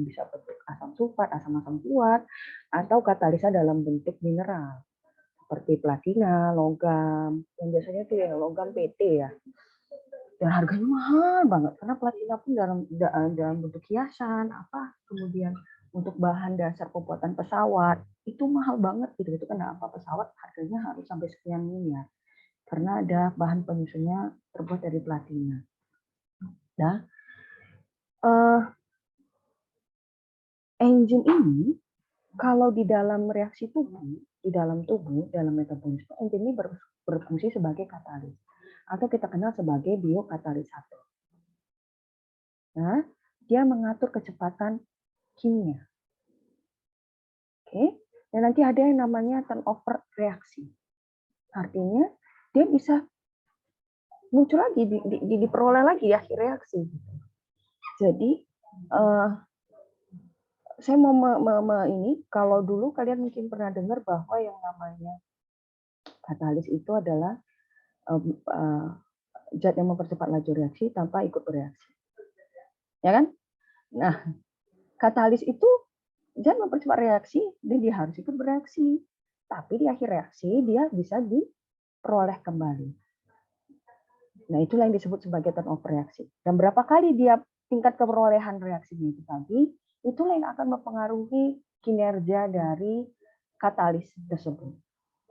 bisa bentuk asam sulfat, asam-asam kuat, atau katalisnya dalam bentuk mineral seperti platina, logam, yang biasanya itu yang logam PT ya. Dan harganya mahal banget karena platina pun dalam bentuk hiasan, kemudian untuk bahan dasar pembuatan pesawat itu mahal banget gitu. Itu kenapa pesawat harganya harus sampai sekian miliar karena ada bahan penyusunnya terbuat dari platina. Nah, enzim ini kalau di dalam reaksi tubuh, dalam metabolisme, enzim ini berfungsi sebagai katalis atau kita kenal sebagai biokatalisator. Nah, dia mengatur kecepatan kimia. Oke, dan nanti ada yang namanya turnover reaksi. Artinya dia bisa muncul lagi, diperoleh lagi di akhir reaksi. Jadi saya mau ini, kalau dulu kalian mungkin pernah dengar bahwa yang namanya katalis itu adalah zat yang mempercepat laju reaksi tanpa ikut bereaksi. Ya kan? Nah, katalis itu zat mempercepat reaksi dan dia harus ikut bereaksi. Tapi di akhir reaksi dia bisa diperoleh kembali. Nah, itulah yang disebut sebagai turnover reaksi. Dan berapa kali dia tingkat keperolehan reaksinya itu tadi, itulah yang akan mempengaruhi kinerja dari katalis tersebut.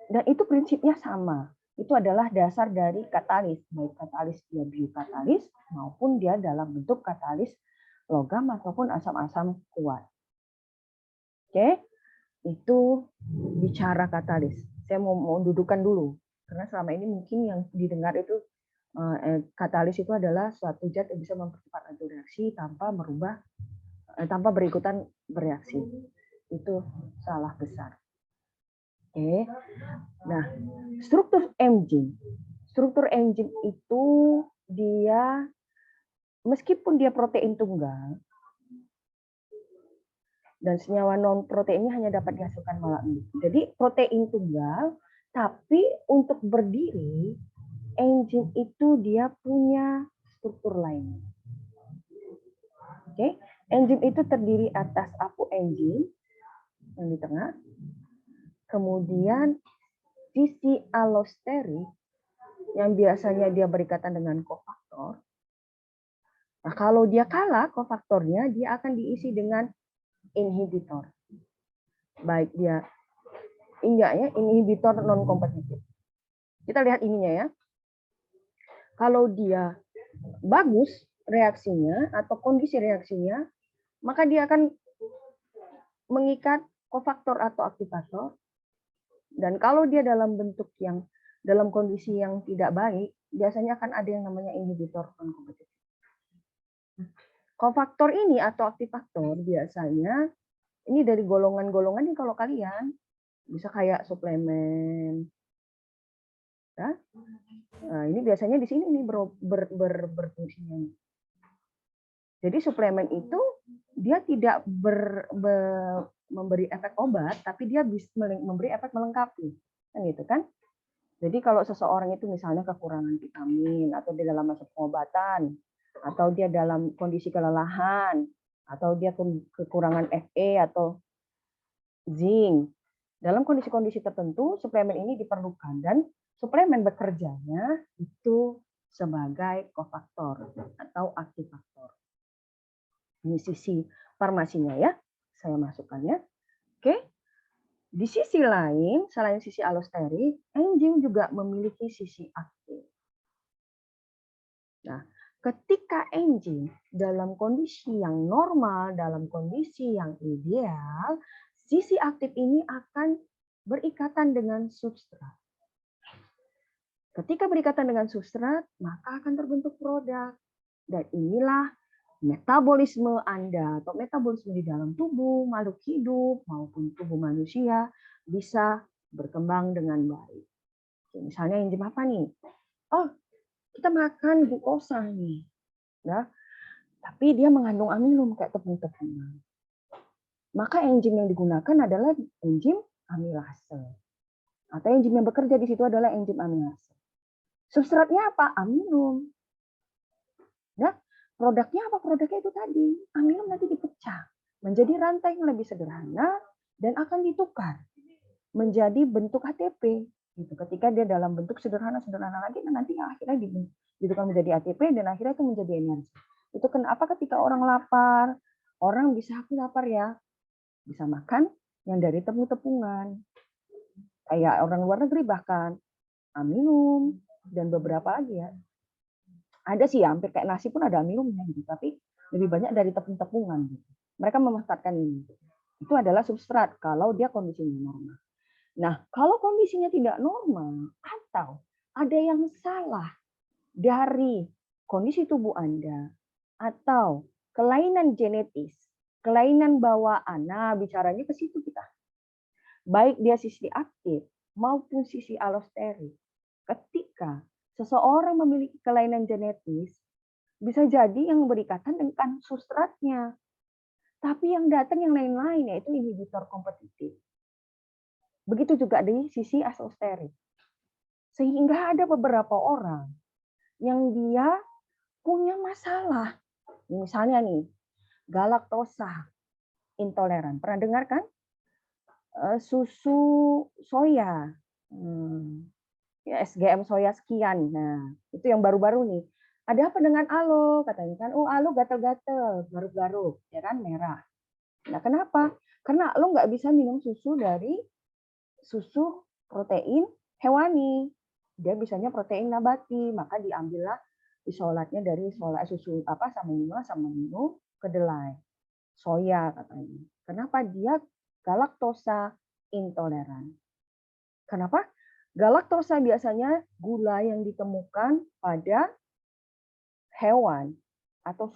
Dan itu prinsipnya sama. Itu adalah dasar dari katalis, baik katalis dia biokatalis maupun dia dalam bentuk katalis logam ataupun asam-asam kuat. Oke, itu bicara katalis. Saya mau dudukan dulu karena selama ini mungkin yang didengar itu katalis itu adalah suatu zat yang bisa mempercepat laju reaksi tanpa berikutan bereaksi. Itu salah besar. Oke. Nah, struktur enzim itu dia meskipun dia protein tunggal dan senyawa non proteinnya hanya dapat dihasilkan melalui. Jadi protein tunggal, tapi untuk berdiri enzim itu dia punya struktur lain. Oke, enzim itu terdiri atas apoenzim yang di tengah. Kemudian sisi allosterik yang biasanya dia berikatan dengan kofaktor. Nah, kalau dia kalah kofaktornya, dia akan diisi dengan inhibitor. Baik dia inhibitor non kompetitif. Kita lihat ininya ya. Kalau dia bagus reaksinya atau kondisi reaksinya, maka dia akan mengikat kofaktor atau aktivator. Dan kalau dia dalam kondisi yang tidak baik, biasanya akan ada yang namanya inhibitor non kompetitif. Kofaktor ini atau aktivator biasanya ini dari golongan-golongan yang kalau kalian bisa kayak suplemen. Ya. Nah, ini biasanya di sini nih berfungsinya. Jadi suplemen itu dia tidak memberi efek obat, tapi dia bisa memberi efek melengkapi, kan gitu kan? Jadi kalau seseorang itu misalnya kekurangan vitamin atau dia dalam masa pengobatan, atau dia dalam kondisi kelelahan, atau dia kekurangan Fe atau zinc, dalam kondisi-kondisi tertentu suplemen ini diperlukan dan suplemen bekerjanya itu sebagai kofaktor atau aktivator. Ini sisi farmasinya ya, saya masukkannya. Oke. Di sisi lain, selain sisi allosterik, enzim juga memiliki sisi aktif. Nah, ketika enzim dalam kondisi yang normal, dalam kondisi yang ideal, sisi aktif ini akan berikatan dengan substrat. Ketika berikatan dengan substrat, maka akan terbentuk produk. Dan inilah metabolisme Anda atau metabolisme di dalam tubuh makhluk hidup maupun tubuh manusia bisa berkembang dengan baik. Misalnya enzim apa nih? Oh, kita makan glukosa nih. Ya. Tapi dia mengandung aminum kayak tepung-tepungan. Maka enzim yang digunakan adalah enzim amilase. Atau enzim yang bekerja di situ adalah enzim amilase. Substratnya apa? Aminum. Nah, produknya apa? Produknya itu tadi. Aminum nanti dipecah menjadi rantai yang lebih sederhana dan akan ditukar menjadi bentuk ATP. Gitu. Ketika dia dalam bentuk sederhana lagi, dan nanti akhirnya ditukar menjadi ATP dan akhirnya itu menjadi energi. Itu kenapa ketika orang lapar, orang bisa aku lapar ya, bisa makan yang dari tepung-tepungan. Kayak orang luar negeri bahkan aminum dan beberapa lagi ya. Ada sih ya, hampir kayak nasi pun ada aminumnya gitu, tapi lebih banyak dari tepung-tepungan gitu. Mereka memanfaatkan ini. Itu adalah substrat kalau dia kondisinya normal. Nah, kalau kondisinya tidak normal atau ada yang salah dari kondisi tubuh Anda atau kelainan genetis, kelainan bawaan, nah bicaranya ke situ kita. Baik dia sisi aktif maupun sisi allosterik. Ketika seseorang memiliki kelainan genetis, bisa jadi yang berikatan dengan substratnya. Tapi yang datang yang lain-lain, yaitu inhibitor kompetitif. Begitu juga di sisi allosterik. Sehingga ada beberapa orang yang dia punya masalah. Misalnya nih, galaktosa intoleran. Pernah dengar kan? Susu soya. Ya, SGM soya sekian. Nah, itu yang baru-baru nih. Ada apa dengan alo? Katanya kan, oh alo gatel-gatel, garuk-garuk, ya kan, merah. Nah, kenapa? Karena lo nggak bisa minum susu dari susu protein hewani. Dia bisanya protein nabati, maka diambillah isolatnya dari susu sama minum kedelai. Soya katanya. Kenapa dia galaktosa intoleran? Kenapa? Galaktosa biasanya gula yang ditemukan pada hewan atau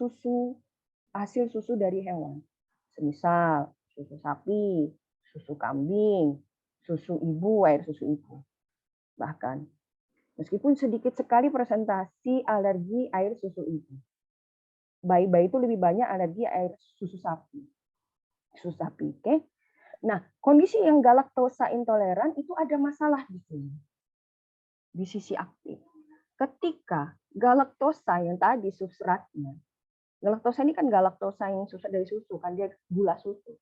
hasil susu dari hewan. Semisal susu sapi, susu kambing, susu ibu, air susu ibu. Bahkan meskipun sedikit sekali presentasi alergi air susu ibu. Bayi-bayi itu lebih banyak alergi air susu sapi. Susu sapi, oke? Nah, kondisi yang galaktosa intoleran itu ada masalah di sini. Di sisi aktif. Ketika galaktosa yang tadi substratnya, galaktosa ini kan galaktosa yang susah dari susu, kan dia gula susu.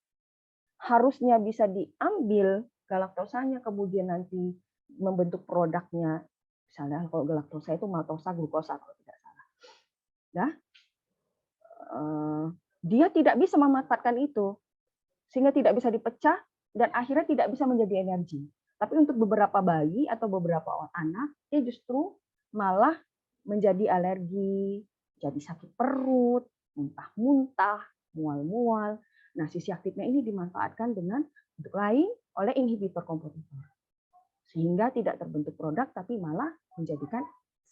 Harusnya bisa diambil galaktosanya, kemudian nanti membentuk produknya. Misalnya kalau galaktosa itu maltosa glukosa kalau tidak salah. Nah, dia tidak bisa memanfaatkan itu. Sehingga tidak bisa dipecah dan akhirnya tidak bisa menjadi energi. Tapi untuk beberapa bayi atau beberapa anak, dia justru malah menjadi alergi, jadi sakit perut, muntah-muntah, mual-mual. Nah, sisi aktifnya ini dimanfaatkan dengan bentuk lain oleh inhibitor kompetitor. Sehingga tidak terbentuk produk, tapi malah menjadikan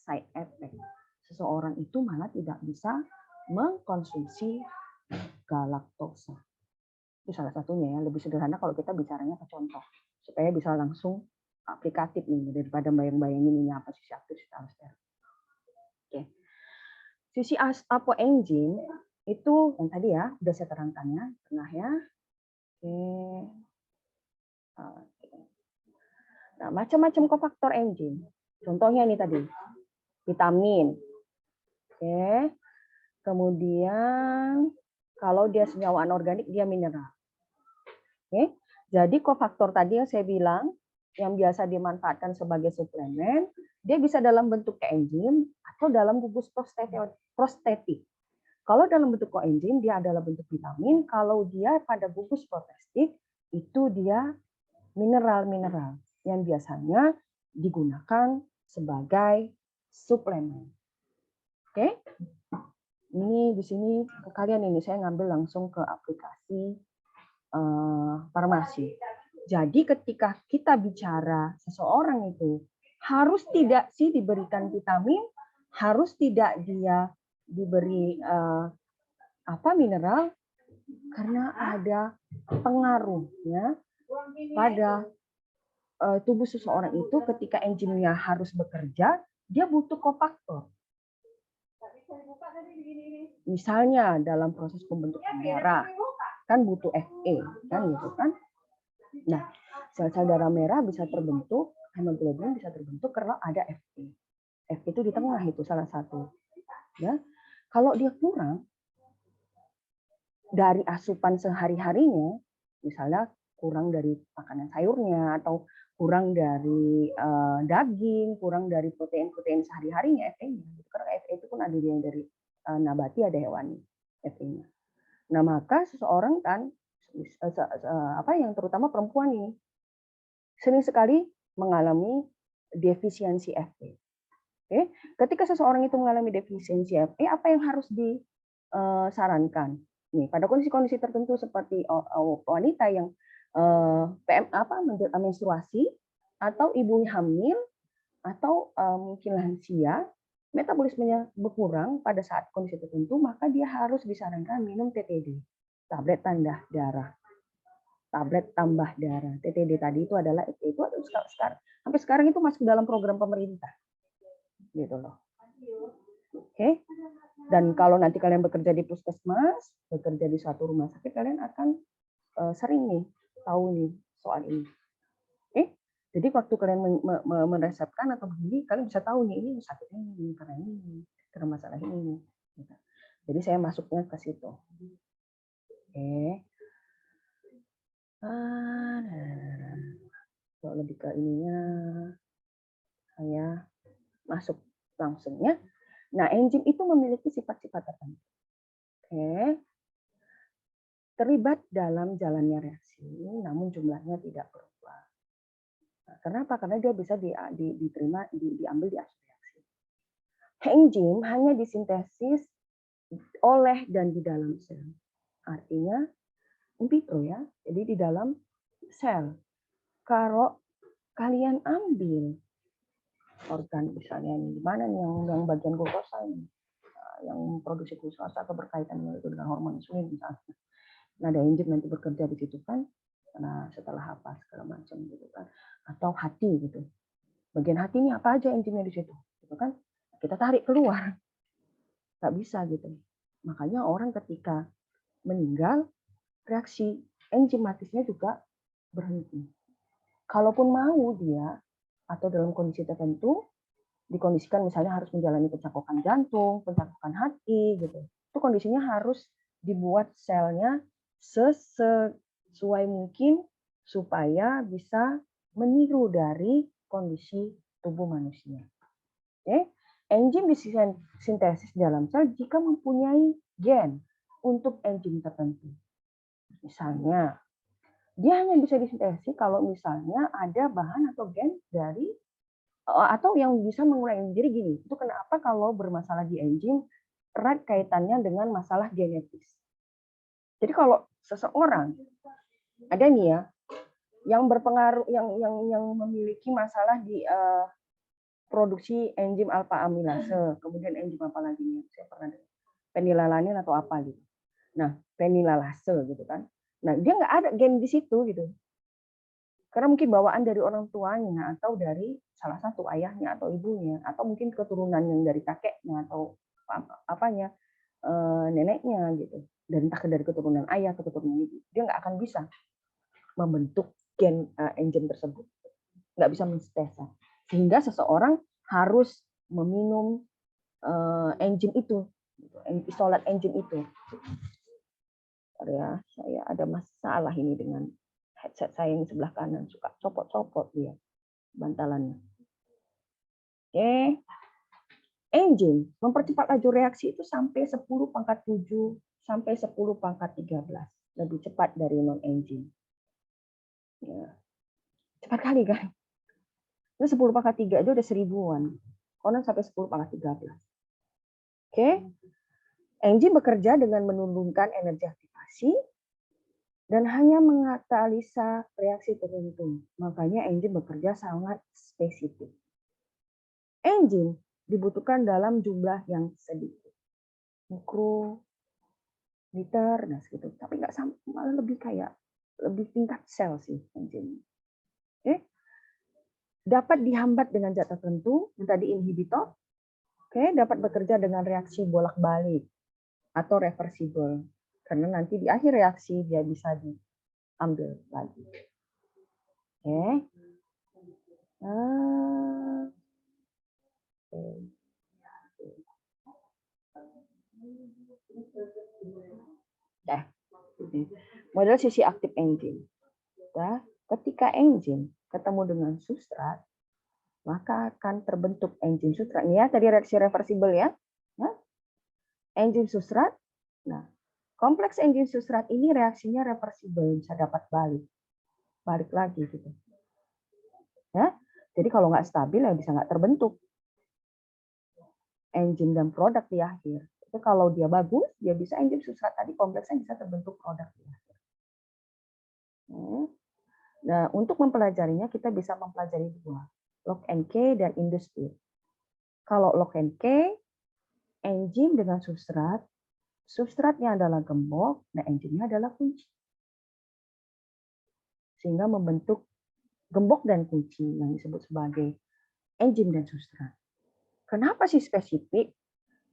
side effect. Seseorang itu malah tidak bisa mengkonsumsi galaktosa. Itu salah satunya ya, lebih sederhana kalau kita bicaranya ke contoh supaya bisa langsung aplikatif nih daripada bayang-bayangin ini apa sisi aktif sisi allosterik. Oke. Sisi apoenzim itu yang tadi ya udah saya terangkan ya, tengah ya. Oke. Nah, macam-macam kofaktor enzim. Contohnya ini tadi vitamin. Oke. Kemudian kalau dia senyawa anorganik, dia mineral. Oke, jadi kofaktor tadi yang saya bilang, yang biasa dimanfaatkan sebagai suplemen, dia bisa dalam bentuk koenzim atau dalam gugus prostetik. Kalau dalam bentuk koenzim, dia adalah bentuk vitamin. Kalau dia pada gugus prostetik, itu dia mineral-mineral yang biasanya digunakan sebagai suplemen. Oke? Ini di sini kalian ini saya ngambil langsung ke aplikasi farmasi. Jadi ketika kita bicara seseorang itu harus tidak sih diberikan vitamin, harus tidak dia diberi mineral, karena ada pengaruhnya pada tubuh seseorang itu ketika enzimnya harus bekerja, dia butuh kofaktor. Misalnya dalam proses pembentukan darah kan butuh Fe kan gitu kan. Nah, sel-sel darah merah bisa terbentuk, hemoglobin bisa terbentuk karena ada Fe. Fe itu di tengah itu salah satu. Ya. Kalau dia kurang dari asupan sehari-harinya, misalnya kurang dari makanan sayurnya atau kurang dari daging, kurang dari protein-protein sehari-harinya Fe-nya. Karena Fe itu pun ada yang dari nabati, ada hewani Fe-nya. Nah, maka seseorang kan yang terutama perempuan ini sering sekali mengalami defisiensi Fe. Oke, ketika seseorang itu mengalami defisiensi Fe, apa yang harus disarankan? Nih, pada kondisi-kondisi tertentu seperti wanita yang menstruasi atau ibu hamil atau mungkin lansia, metabolismenya berkurang pada saat kondisi tertentu, maka dia harus disarankan minum TTD, tablet tambah darah. Tablet tambah darah. TTD tadi itu adalah itu sekarang sampai sekarang itu masuk dalam program pemerintah. Gitu loh. Oke. Dan kalau nanti kalian bekerja di puskesmas, bekerja di suatu rumah sakit, kalian akan sering nih tahu nih soal ini. Oke. Jadi waktu kalian meresepkan atau begini, kalian bisa tahu nih ini sakit ini karena masalah ini. Jadi saya masuknya ke situ. Oke. Kalau lebih ke ininya, saya masuk langsung ya. Nah, enzim itu memiliki sifat-sifat tertentu. Oke. Terlibat dalam jalannya reaksi, namun jumlahnya tidak berubah. Nah, kenapa? Karena dia bisa diambil di aksi reaksi. Enzim hanya disintesis oleh dan di dalam sel. Artinya in vitro ya, jadi di dalam sel. Kalau kalian ambil organ misalnya ini, di mana nih yang bagian glukosa ini, yang produksi glukosa atau berkaitan dengan hormon insulin misalnya. Nah, ada enzim nanti bekerja di situ kan, karena setelah apa segala macam gitu kan, atau hati gitu. Bagian hati ini apa aja enzimnya di situ, gitu kan? Kita tarik keluar, nggak bisa gitu. Makanya orang ketika meninggal, reaksi enzimatisnya juga berhenti. Kalaupun mau dia, atau dalam kondisi tertentu, dikondisikan misalnya harus menjalani pencakaukan jantung, pencakaukan hati, gitu. Itu kondisinya harus dibuat selnya sesuai mungkin supaya bisa meniru dari kondisi tubuh manusia. Oke? Enzim disintesis dalam sel jika mempunyai gen untuk enzim tertentu. Misalnya, dia hanya bisa disintesis kalau misalnya ada bahan atau gen dari atau yang bisa mengurangi. Jadi gini, itu kenapa kalau bermasalah di enzim erat kaitannya dengan masalah genetis. Jadi kalau seseorang ada nih ya yang berpengaruh yang memiliki masalah di produksi enzim alfa amilase, kemudian enzim apa lagi nih? Saya pernah penilalanin atau apa gitu. Nah, penilalase gitu kan. Nah, dia nggak ada gen di situ gitu. Karena mungkin bawaan dari orang tuanya atau dari salah satu ayahnya atau ibunya atau mungkin keturunan yang dari kakeknya atau neneknya gitu. Dan entah dari keturunan ayah atau keturunan ibu, dia nggak akan bisa membentuk gen enzim tersebut, nggak bisa mensintesis. Sehingga seseorang harus meminum enzim itu, isolat enzim itu. Ya, saya ada masalah ini dengan headset saya yang sebelah kanan, suka copot-copot dia bantalannya. Oke. Enzim mempercepat laju reaksi itu sampai 10⁻⁷ sampai 10⁻13, lebih cepat dari non-enzim. Ya. Cepat kali kan? Itu 10⁻3 aja udah 1000-an. Konon sampai 10⁻13. Oke. Enzim bekerja dengan menurunkan energi aktivasi dan hanya mengatalisa reaksi tertentu. Makanya enzim bekerja sangat spesifik. Enzim dibutuhkan dalam jumlah yang sedikit, mikroliter, nah segitu. Tapi nggak sama, malah lebih kayak lebih tingkat sel sih enzim. Oke, dapat dihambat dengan zat tertentu, yang tadi inhibitor. Oke, dapat bekerja dengan reaksi bolak-balik atau reversible, karena nanti di akhir reaksi dia bisa diambil lagi. Oke. Nah, model sisi aktif enzim. Nah, ketika enzim ketemu dengan substrat, maka akan terbentuk enzim substrat. Ini ya, tadi reaksi reversibel ya. Nah, enzim substrat. Nah, kompleks enzim substrat ini reaksinya reversibel, bisa dapat balik lagi gitu. Ya, jadi kalau nggak stabil ya bisa nggak terbentuk enzim dan produk di akhir. Tapi kalau dia bagus, dia bisa enzim substrat tadi kompleksnya bisa terbentuk produk di akhir. Nah, untuk mempelajarinya kita bisa mempelajari dua, log and key dan induced speed. Kalau log and key, enzim dengan substrat, substratnya adalah gembok, dan enzimnya adalah kunci. Sehingga membentuk gembok dan kunci yang disebut sebagai enzim dan substrat. Kenapa sih spesifik?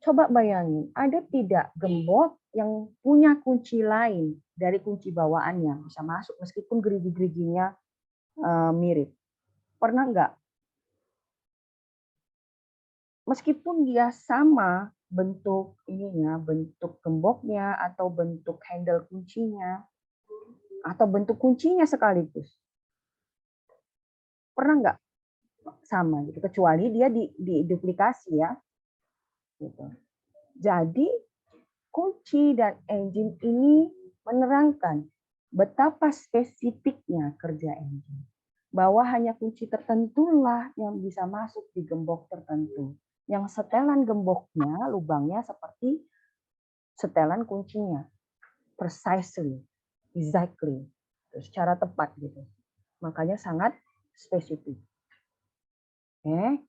Coba bayangin, ada tidak gembok yang punya kunci lain dari kunci bawaannya bisa masuk meskipun gerigi-geriginya mirip. Pernah nggak? Meskipun dia sama bentuk ininya, bentuk gemboknya atau bentuk handle kuncinya atau bentuk kuncinya sekaligus. Pernah nggak sama gitu? Kecuali dia diduplikasi ya. Gitu. Jadi kunci dan enzim ini menerangkan betapa spesifiknya kerja enzim. Bahwa hanya kunci tertentulah yang bisa masuk di gembok tertentu. Yang setelan gemboknya, lubangnya seperti setelan kuncinya. Precisely, exactly. Secara tepat gitu. Makanya sangat spesifik. Oke.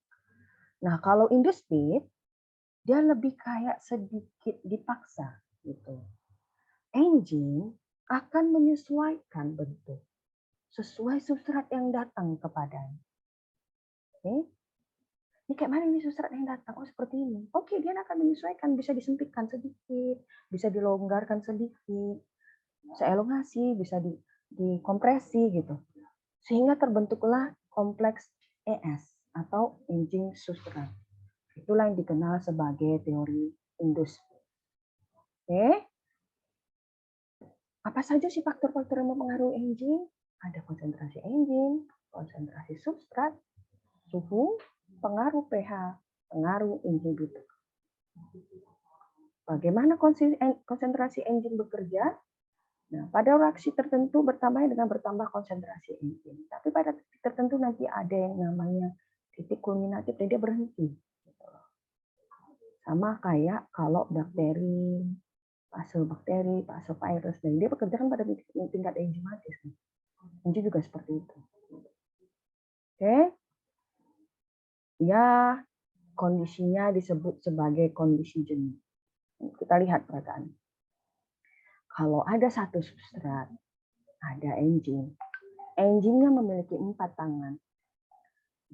Nah, kalau induced speed, dia lebih kayak sedikit dipaksa gitu. Enzim akan menyesuaikan bentuk sesuai substrat yang datang kepadanya. Oke. Ini kayak mana ini substrat yang datang? Oh, seperti ini. Oke, dia akan menyesuaikan, bisa disempitkan sedikit, bisa dilonggarkan sedikit, bisa elongasi, bisa dikompresi gitu. Sehingga terbentuklah kompleks ES atau enzim substrat. Itulah yang dikenal sebagai teori induced. Oke. Apa saja sih faktor-faktor yang mempengaruhi enzim? Ada konsentrasi enzim, konsentrasi substrat, suhu, pengaruh pH, pengaruh inhibitor. Bagaimana konsentrasi enzim bekerja? Nah, pada reaksi tertentu bertambah dengan bertambah konsentrasi enzim. Tapi pada titik tertentu nanti ada yang namanya titik kulminatif dan dia berhenti. Sama kayak kalau bakteri, fase virus, dan dia bekerja kan pada tingkat enzimatis. Enzim juga seperti itu. Oke. Ya, kondisinya disebut sebagai kondisi jenuh. Kita lihat perkataan. Kalau ada satu substrat, ada enzim. Enzimnya memiliki 4 tangan.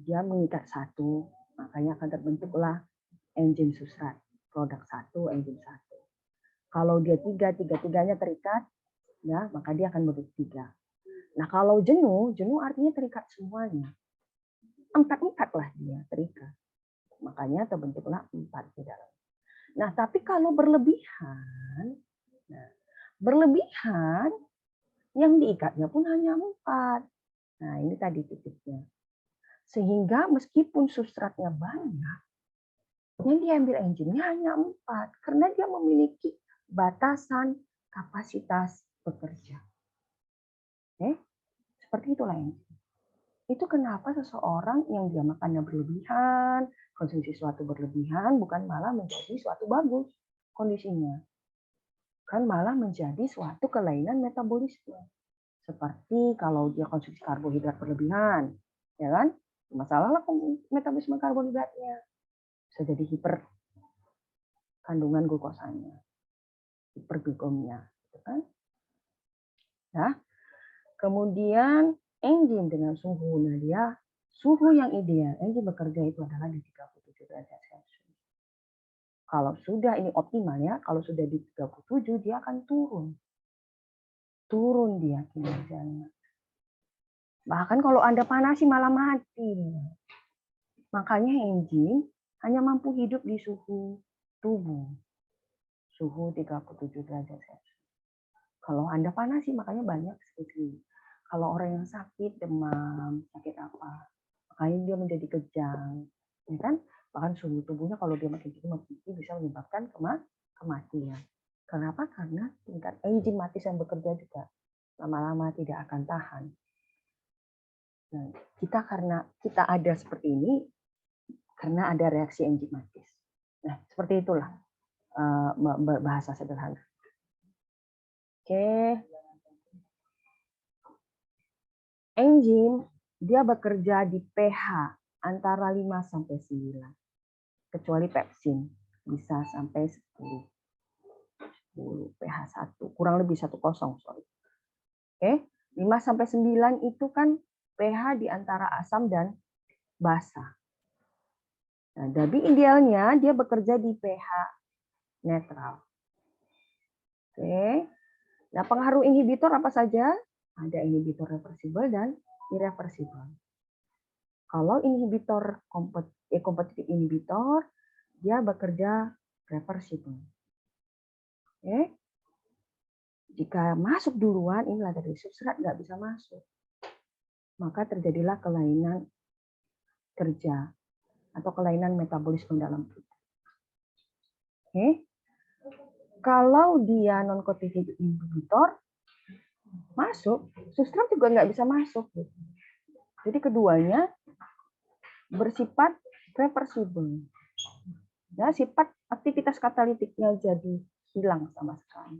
Dia mengikat satu, makanya akan terbentuklah enzim substrat. Produk 1, enzim 1. Kalau dia 3, tiga-tiganya terikat, ya, maka dia akan bentuk 3. Nah, kalau jenuh artinya terikat semuanya. 4-4 lah dia terikat. Makanya terbentuklah 4 di dalam. Nah, tapi kalau berlebihan, yang diikatnya pun hanya 4. Nah, ini tadi titiknya. Sehingga meskipun substratnya banyak, yang diambil enzimnya hanya 4. Karena dia memiliki batasan kapasitas bekerja. Oke? Seperti itulah enzim. Itu kenapa seseorang yang dia makannya berlebihan, konsumsi sesuatu berlebihan, bukan malah menjadi suatu bagus kondisinya. kan malah menjadi suatu kelainan metabolisme. Seperti kalau dia konsumsi karbohidrat berlebihan, ya kan? Masalah lah metabolisme karbohidratnya. Bisa jadi hiper kandungan glukosanya, hiperglikemia, gitu kan? Nah, kemudian enzim dengan suhu, nah dia suhu yang ideal, enzim bekerja itu adalah di 37 derajat Celcius. Kalau sudah ini optimal ya, kalau sudah di 37 dia akan turun. Turun dia kinerjanya. Bahkan kalau Anda panasi malah mati. Makanya enzim hanya mampu hidup di suhu tubuh. Suhu 37 derajat Celcius. Kalau Anda panasi makanya banyak seperti kalau orang yang sakit, demam, sakit apa, makanya dia menjadi kejang. Ya kan? Bahkan suhu tubuhnya kalau dia makin tinggi bisa menyebabkan kematian. Kenapa? Karena tingkat enzimatis yang bekerja juga lama-lama tidak akan tahan. Nah, karena kita ada seperti ini, karena ada reaksi enzimatis. Nah, seperti itulah bahasa sederhana. Oke. Enzim dia bekerja di pH antara 5 sampai 9. Kecuali pepsin bisa sampai 10 pH 1, kurang lebih 10, sorry. Oke, 5 sampai 9 itu kan pH di antara asam dan basa. Nah, jadi idealnya dia bekerja di pH netral. Oke. Nah, pengaruh inhibitor apa saja? Ada inhibitor reversibel dan irreversibel. Kalau inhibitor kompetitif inhibitor, dia bekerja reversibel. Oke. Jika masuk duluan, inilah dari substrat nggak bisa masuk. Maka terjadilah kelainan kerja atau kelainan metabolisme dalam tubuh. Oke. Kalau dia non-kompetitif inhibitor, masuk, substrat juga nggak bisa masuk. Jadi keduanya bersifat reversibel. Ya, sifat aktivitas katalitiknya jadi hilang sama sekali.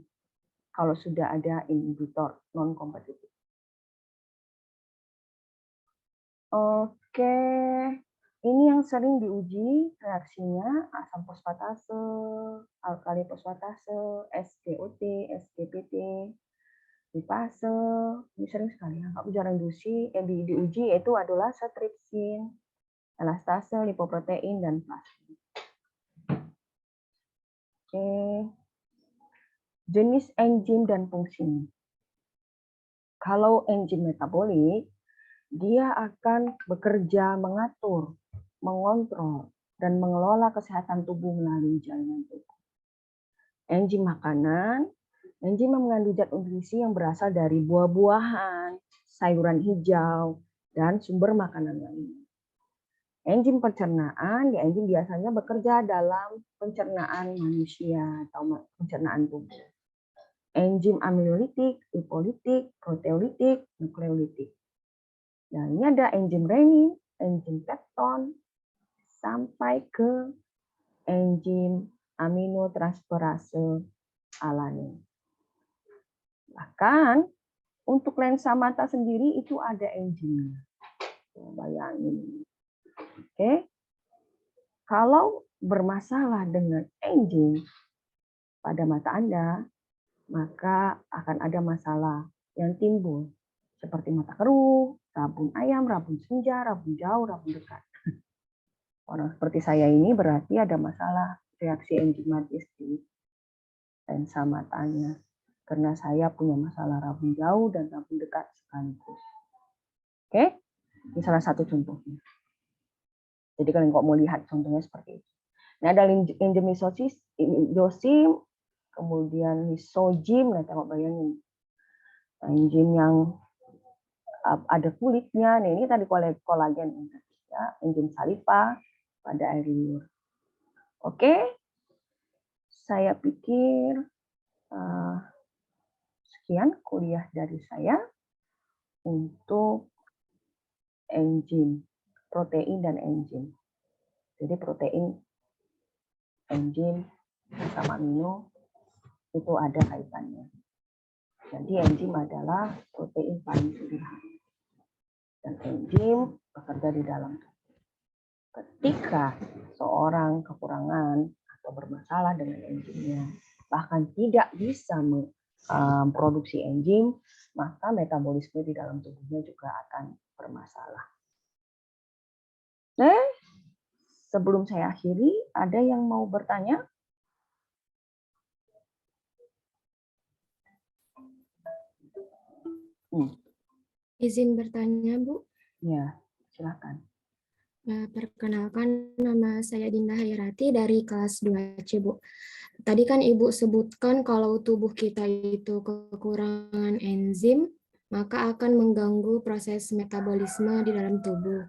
Kalau sudah ada inhibitor non-kompetitif. Oke, ini yang sering diuji reaksinya asam fosfatase, alkali fosfatase, SGOT, SGPT, lipase, ini sering sekali. Aku jarang diuji yaitu adalah ceftriaxone, elastase, lipoprotein, dan plasmin. Oke. Jenis enzim dan fungsinya. Kalau enzim metabolik, dia akan bekerja mengatur, mengontrol, dan mengelola kesehatan tubuh melalui jaringan tubuh. Enzim makanan, enzim mengandung zat nutrisi yang berasal dari buah-buahan, sayuran hijau, dan sumber makanan lainnya. Enzim pencernaan, enzim biasanya bekerja dalam pencernaan manusia atau pencernaan tubuh. Enzim amilolitik, lipolitik, proteolitik, nukleolitik. Nah, ini ada enzim renin, enzim pepton, sampai ke enzim aminotransferase alanin. Bahkan untuk lensa mata sendiri itu ada enzimnya. Bayangin. Oke. Kalau bermasalah dengan enzim pada mata Anda, maka akan ada masalah yang timbul seperti mata keruh, rabun ayam, rabun senja, rabun jauh, rabun dekat. Orang seperti saya ini berarti ada masalah reaksi enzimatis di lensa matanya. Karena saya punya masalah rabun jauh dan rabun dekat sekaligus. Oke, ini salah satu contohnya. Jadi kalian kok mau lihat contohnya seperti itu. Nah, ada enzim isosim, kemudian lisozim, nah tengok bayangin. Enzim yang ada kulitnya, nah ini tadi kolagen, ya, enzim saliva pada air liur. Oke, saya pikir sekian kuliah dari saya untuk enzim, protein dan enzim. Jadi protein, enzim, asam amino, Itu ada kaitannya. Jadi enzim adalah protein paling sederhana. Dan enzim bekerja di dalam tubuh. Ketika seorang kekurangan atau bermasalah dengan enzimnya, bahkan tidak bisa memproduksi enzim, maka metabolisme di dalam tubuhnya juga akan bermasalah. Nah, sebelum saya akhiri, ada yang mau bertanya? Izin bertanya, Bu. Ya, silakan. Perkenalkan, nama saya Dinda Hairati dari kelas 2C, Bu. Tadi kan Ibu sebutkan kalau tubuh kita itu kekurangan enzim, maka akan mengganggu proses metabolisme di dalam tubuh.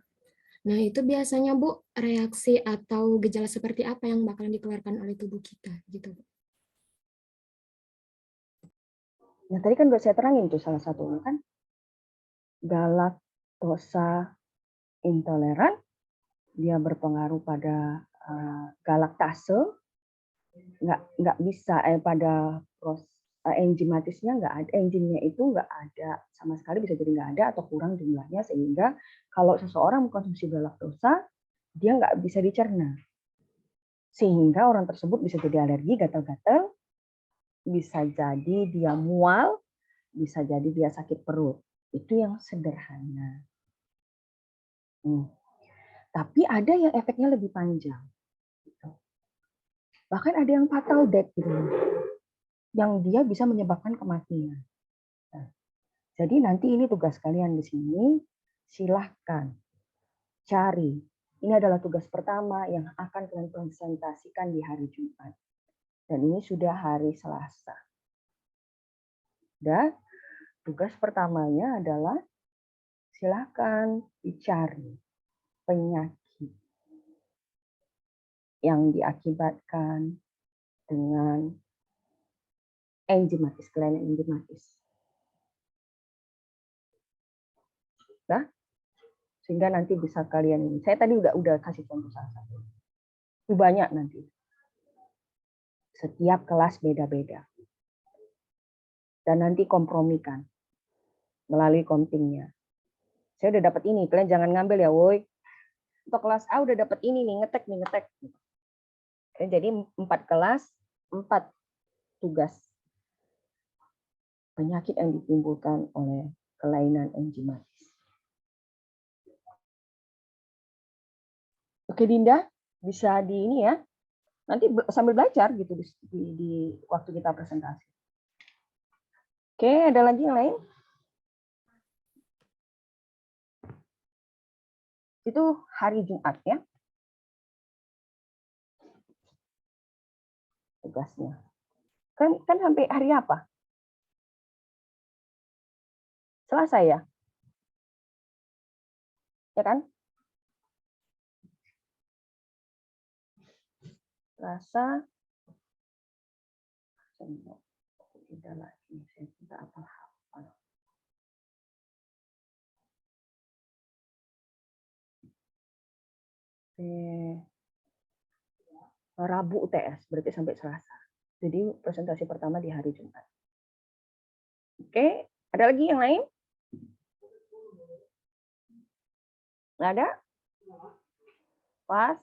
Nah, itu biasanya, Bu, reaksi atau gejala seperti apa yang bakalan dikeluarkan oleh tubuh kita, gitu, Bu? Nah, tadi kan udah saya terangin tuh salah satunya kan. Galaktosa intoleran, dia berpengaruh pada galaktase, nggak bisa pada enzimatisnya nggak ada, enzimnya itu nggak ada sama sekali, bisa jadi nggak ada atau kurang jumlahnya, sehingga kalau seseorang mengkonsumsi galaktosa dia nggak bisa dicerna, sehingga orang tersebut bisa jadi alergi, gatal-gatal, bisa jadi dia mual, bisa jadi dia sakit perut. Itu yang sederhana. Tapi ada yang efeknya lebih panjang. Bahkan ada yang fatal death gitu, yang dia bisa menyebabkan kematian. Nah, jadi nanti ini tugas kalian di sini, silahkan cari. Ini adalah tugas pertama yang akan kalian presentasikan di hari Jumat. Dan ini sudah hari Selasa. Dan tugas pertamanya adalah silahkan dicari penyakit yang diakibatkan dengan enzimatis, kelainan enzimatis. Nah, sehingga nanti bisa kalian ini. Saya tadi udah kasih contoh salah satu. Lebih banyak nanti. Setiap kelas beda-beda. Dan nanti kompromikan melalui countingnya. Saya udah dapat ini, kalian jangan ngambil ya, woi. Untuk kelas A udah dapat ini nih, ngetek. Jadi 4 kelas, 4 tugas. Penyakit yang ditimbulkan oleh kelainan enzimatis. Oke Dinda, bisa di ini ya. Nanti sambil belajar gitu di waktu kita presentasi. Oke, ada lagi yang lain? Itu hari Jumat ya. Tugasnya. Kan sampai hari apa? Selasa ya? Ya kan? Selasa. Tidak lagi, saya tidak apa-apa. Rabu UTS, berarti sampai Selasa. Jadi presentasi pertama di hari Jumat. Oke, ada lagi yang lain? Nggak ada? Pas?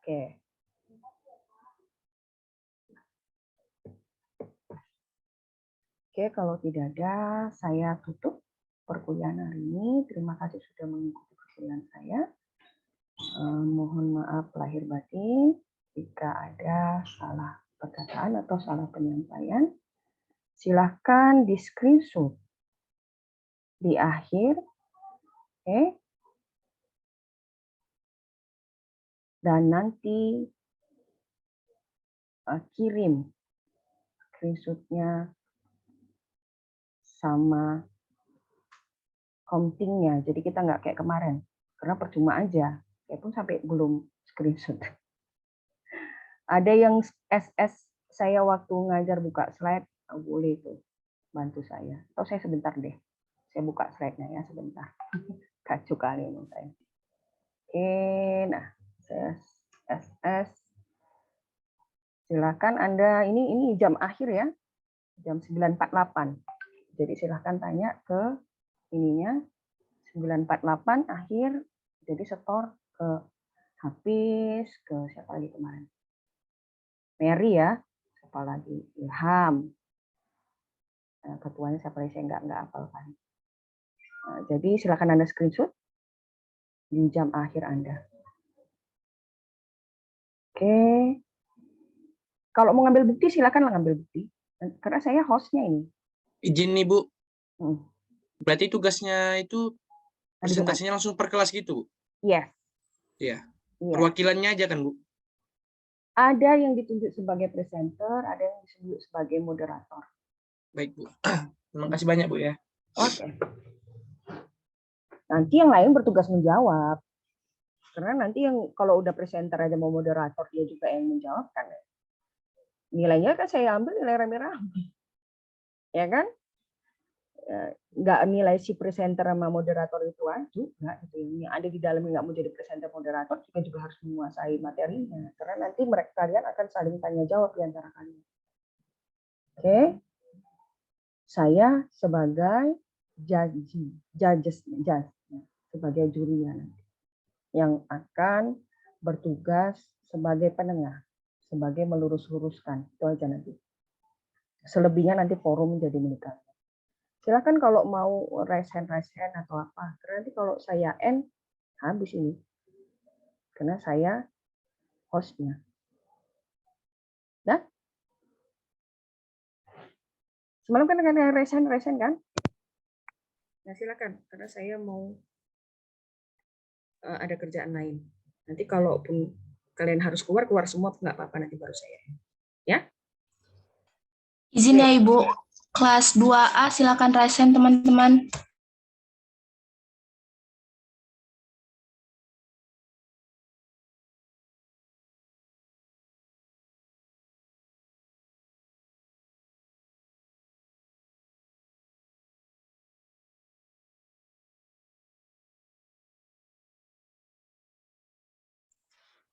Oke. Oke, kalau tidak ada, saya tutup perkuliahan hari ini. Terima kasih sudah mengikuti perkuliahan saya. Mohon maaf lahir batin jika ada salah perkataan atau salah penyampaian. Silahkan di screenshot di akhir, oke? Dan nanti kirim screenshotnya sama countingnya. Jadi kita nggak kayak kemarin, karena percuma aja. Saya pun sampai belum screenshot. Ada yang SS saya waktu ngajar buka slide, boleh itu bantu saya. Atau saya sebentar deh, saya buka slide-nya ya sebentar. Kacau kali ini saya. Oke, nah saya SS. Silakan Anda, ini jam akhir ya, jam 9.48. Jadi silakan tanya ke ininya 9.48 akhir. Jadi setor ke Hafiz, ke siapa lagi kemarin? Mary ya, siapa lagi? Ilham. Ketuanya siapa lagi saya nggak hafalkan. Jadi silakan Anda screenshot di jam akhir Anda. Oke. Kalau mau ngambil bukti silakan ngambil bukti. Karena saya hostnya ini. Izin nih Bu. Berarti tugasnya itu presentasinya langsung per kelas gitu? Yes. Iya. Iya. Perwakilannya aja kan Bu? Ada yang ditunjuk sebagai presenter, ada yang ditunjuk sebagai moderator. Baik Bu. Terima kasih banyak Bu ya. Oke. Nanti yang lain bertugas menjawab. Karena nanti yang kalau udah presenter aja mau moderator dia juga yang menjawab kan. Nilainya kan saya ambil nilai rame-rame. Ya kan? Nggak nilai si presenter sama moderator itu aja juga. Yang ada di dalamnya nggak mau jadi presenter moderator juga harus menguasai materinya. Karena nanti kalian akan saling tanya jawab di antara kalian. Oke. Saya sebagai judges sebagai jurinya nanti yang akan bertugas sebagai penengah, sebagai melurus-luruskan, itu aja nanti. Selebihnya nanti forum jadi milik kalian. Silakan kalau mau raise hand atau apa. Karena nanti kalau saya end habis ini, karena saya hostnya. Nah, semalam kan dengan raise hand kan? Nah silakan, karena saya mau ada kerjaan lain. Nanti kalaupun kalian harus keluar semua nggak apa-apa, nanti baru saya. Ya? Izin ya Ibu, kelas 2A silakan raise hand teman-teman.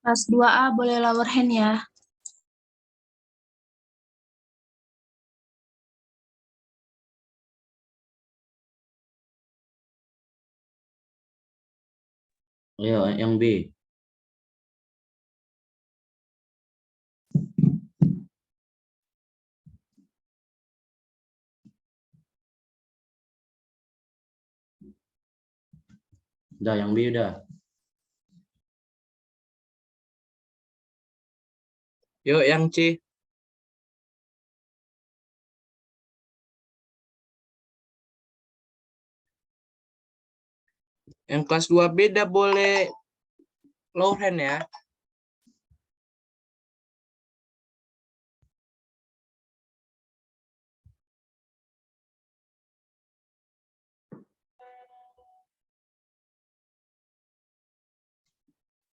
Kelas 2A boleh lower hand ya. Ayo, yang B. Udah, yang B udah. Yuk, yang C. Yang kelas 2 beda boleh low hand ya.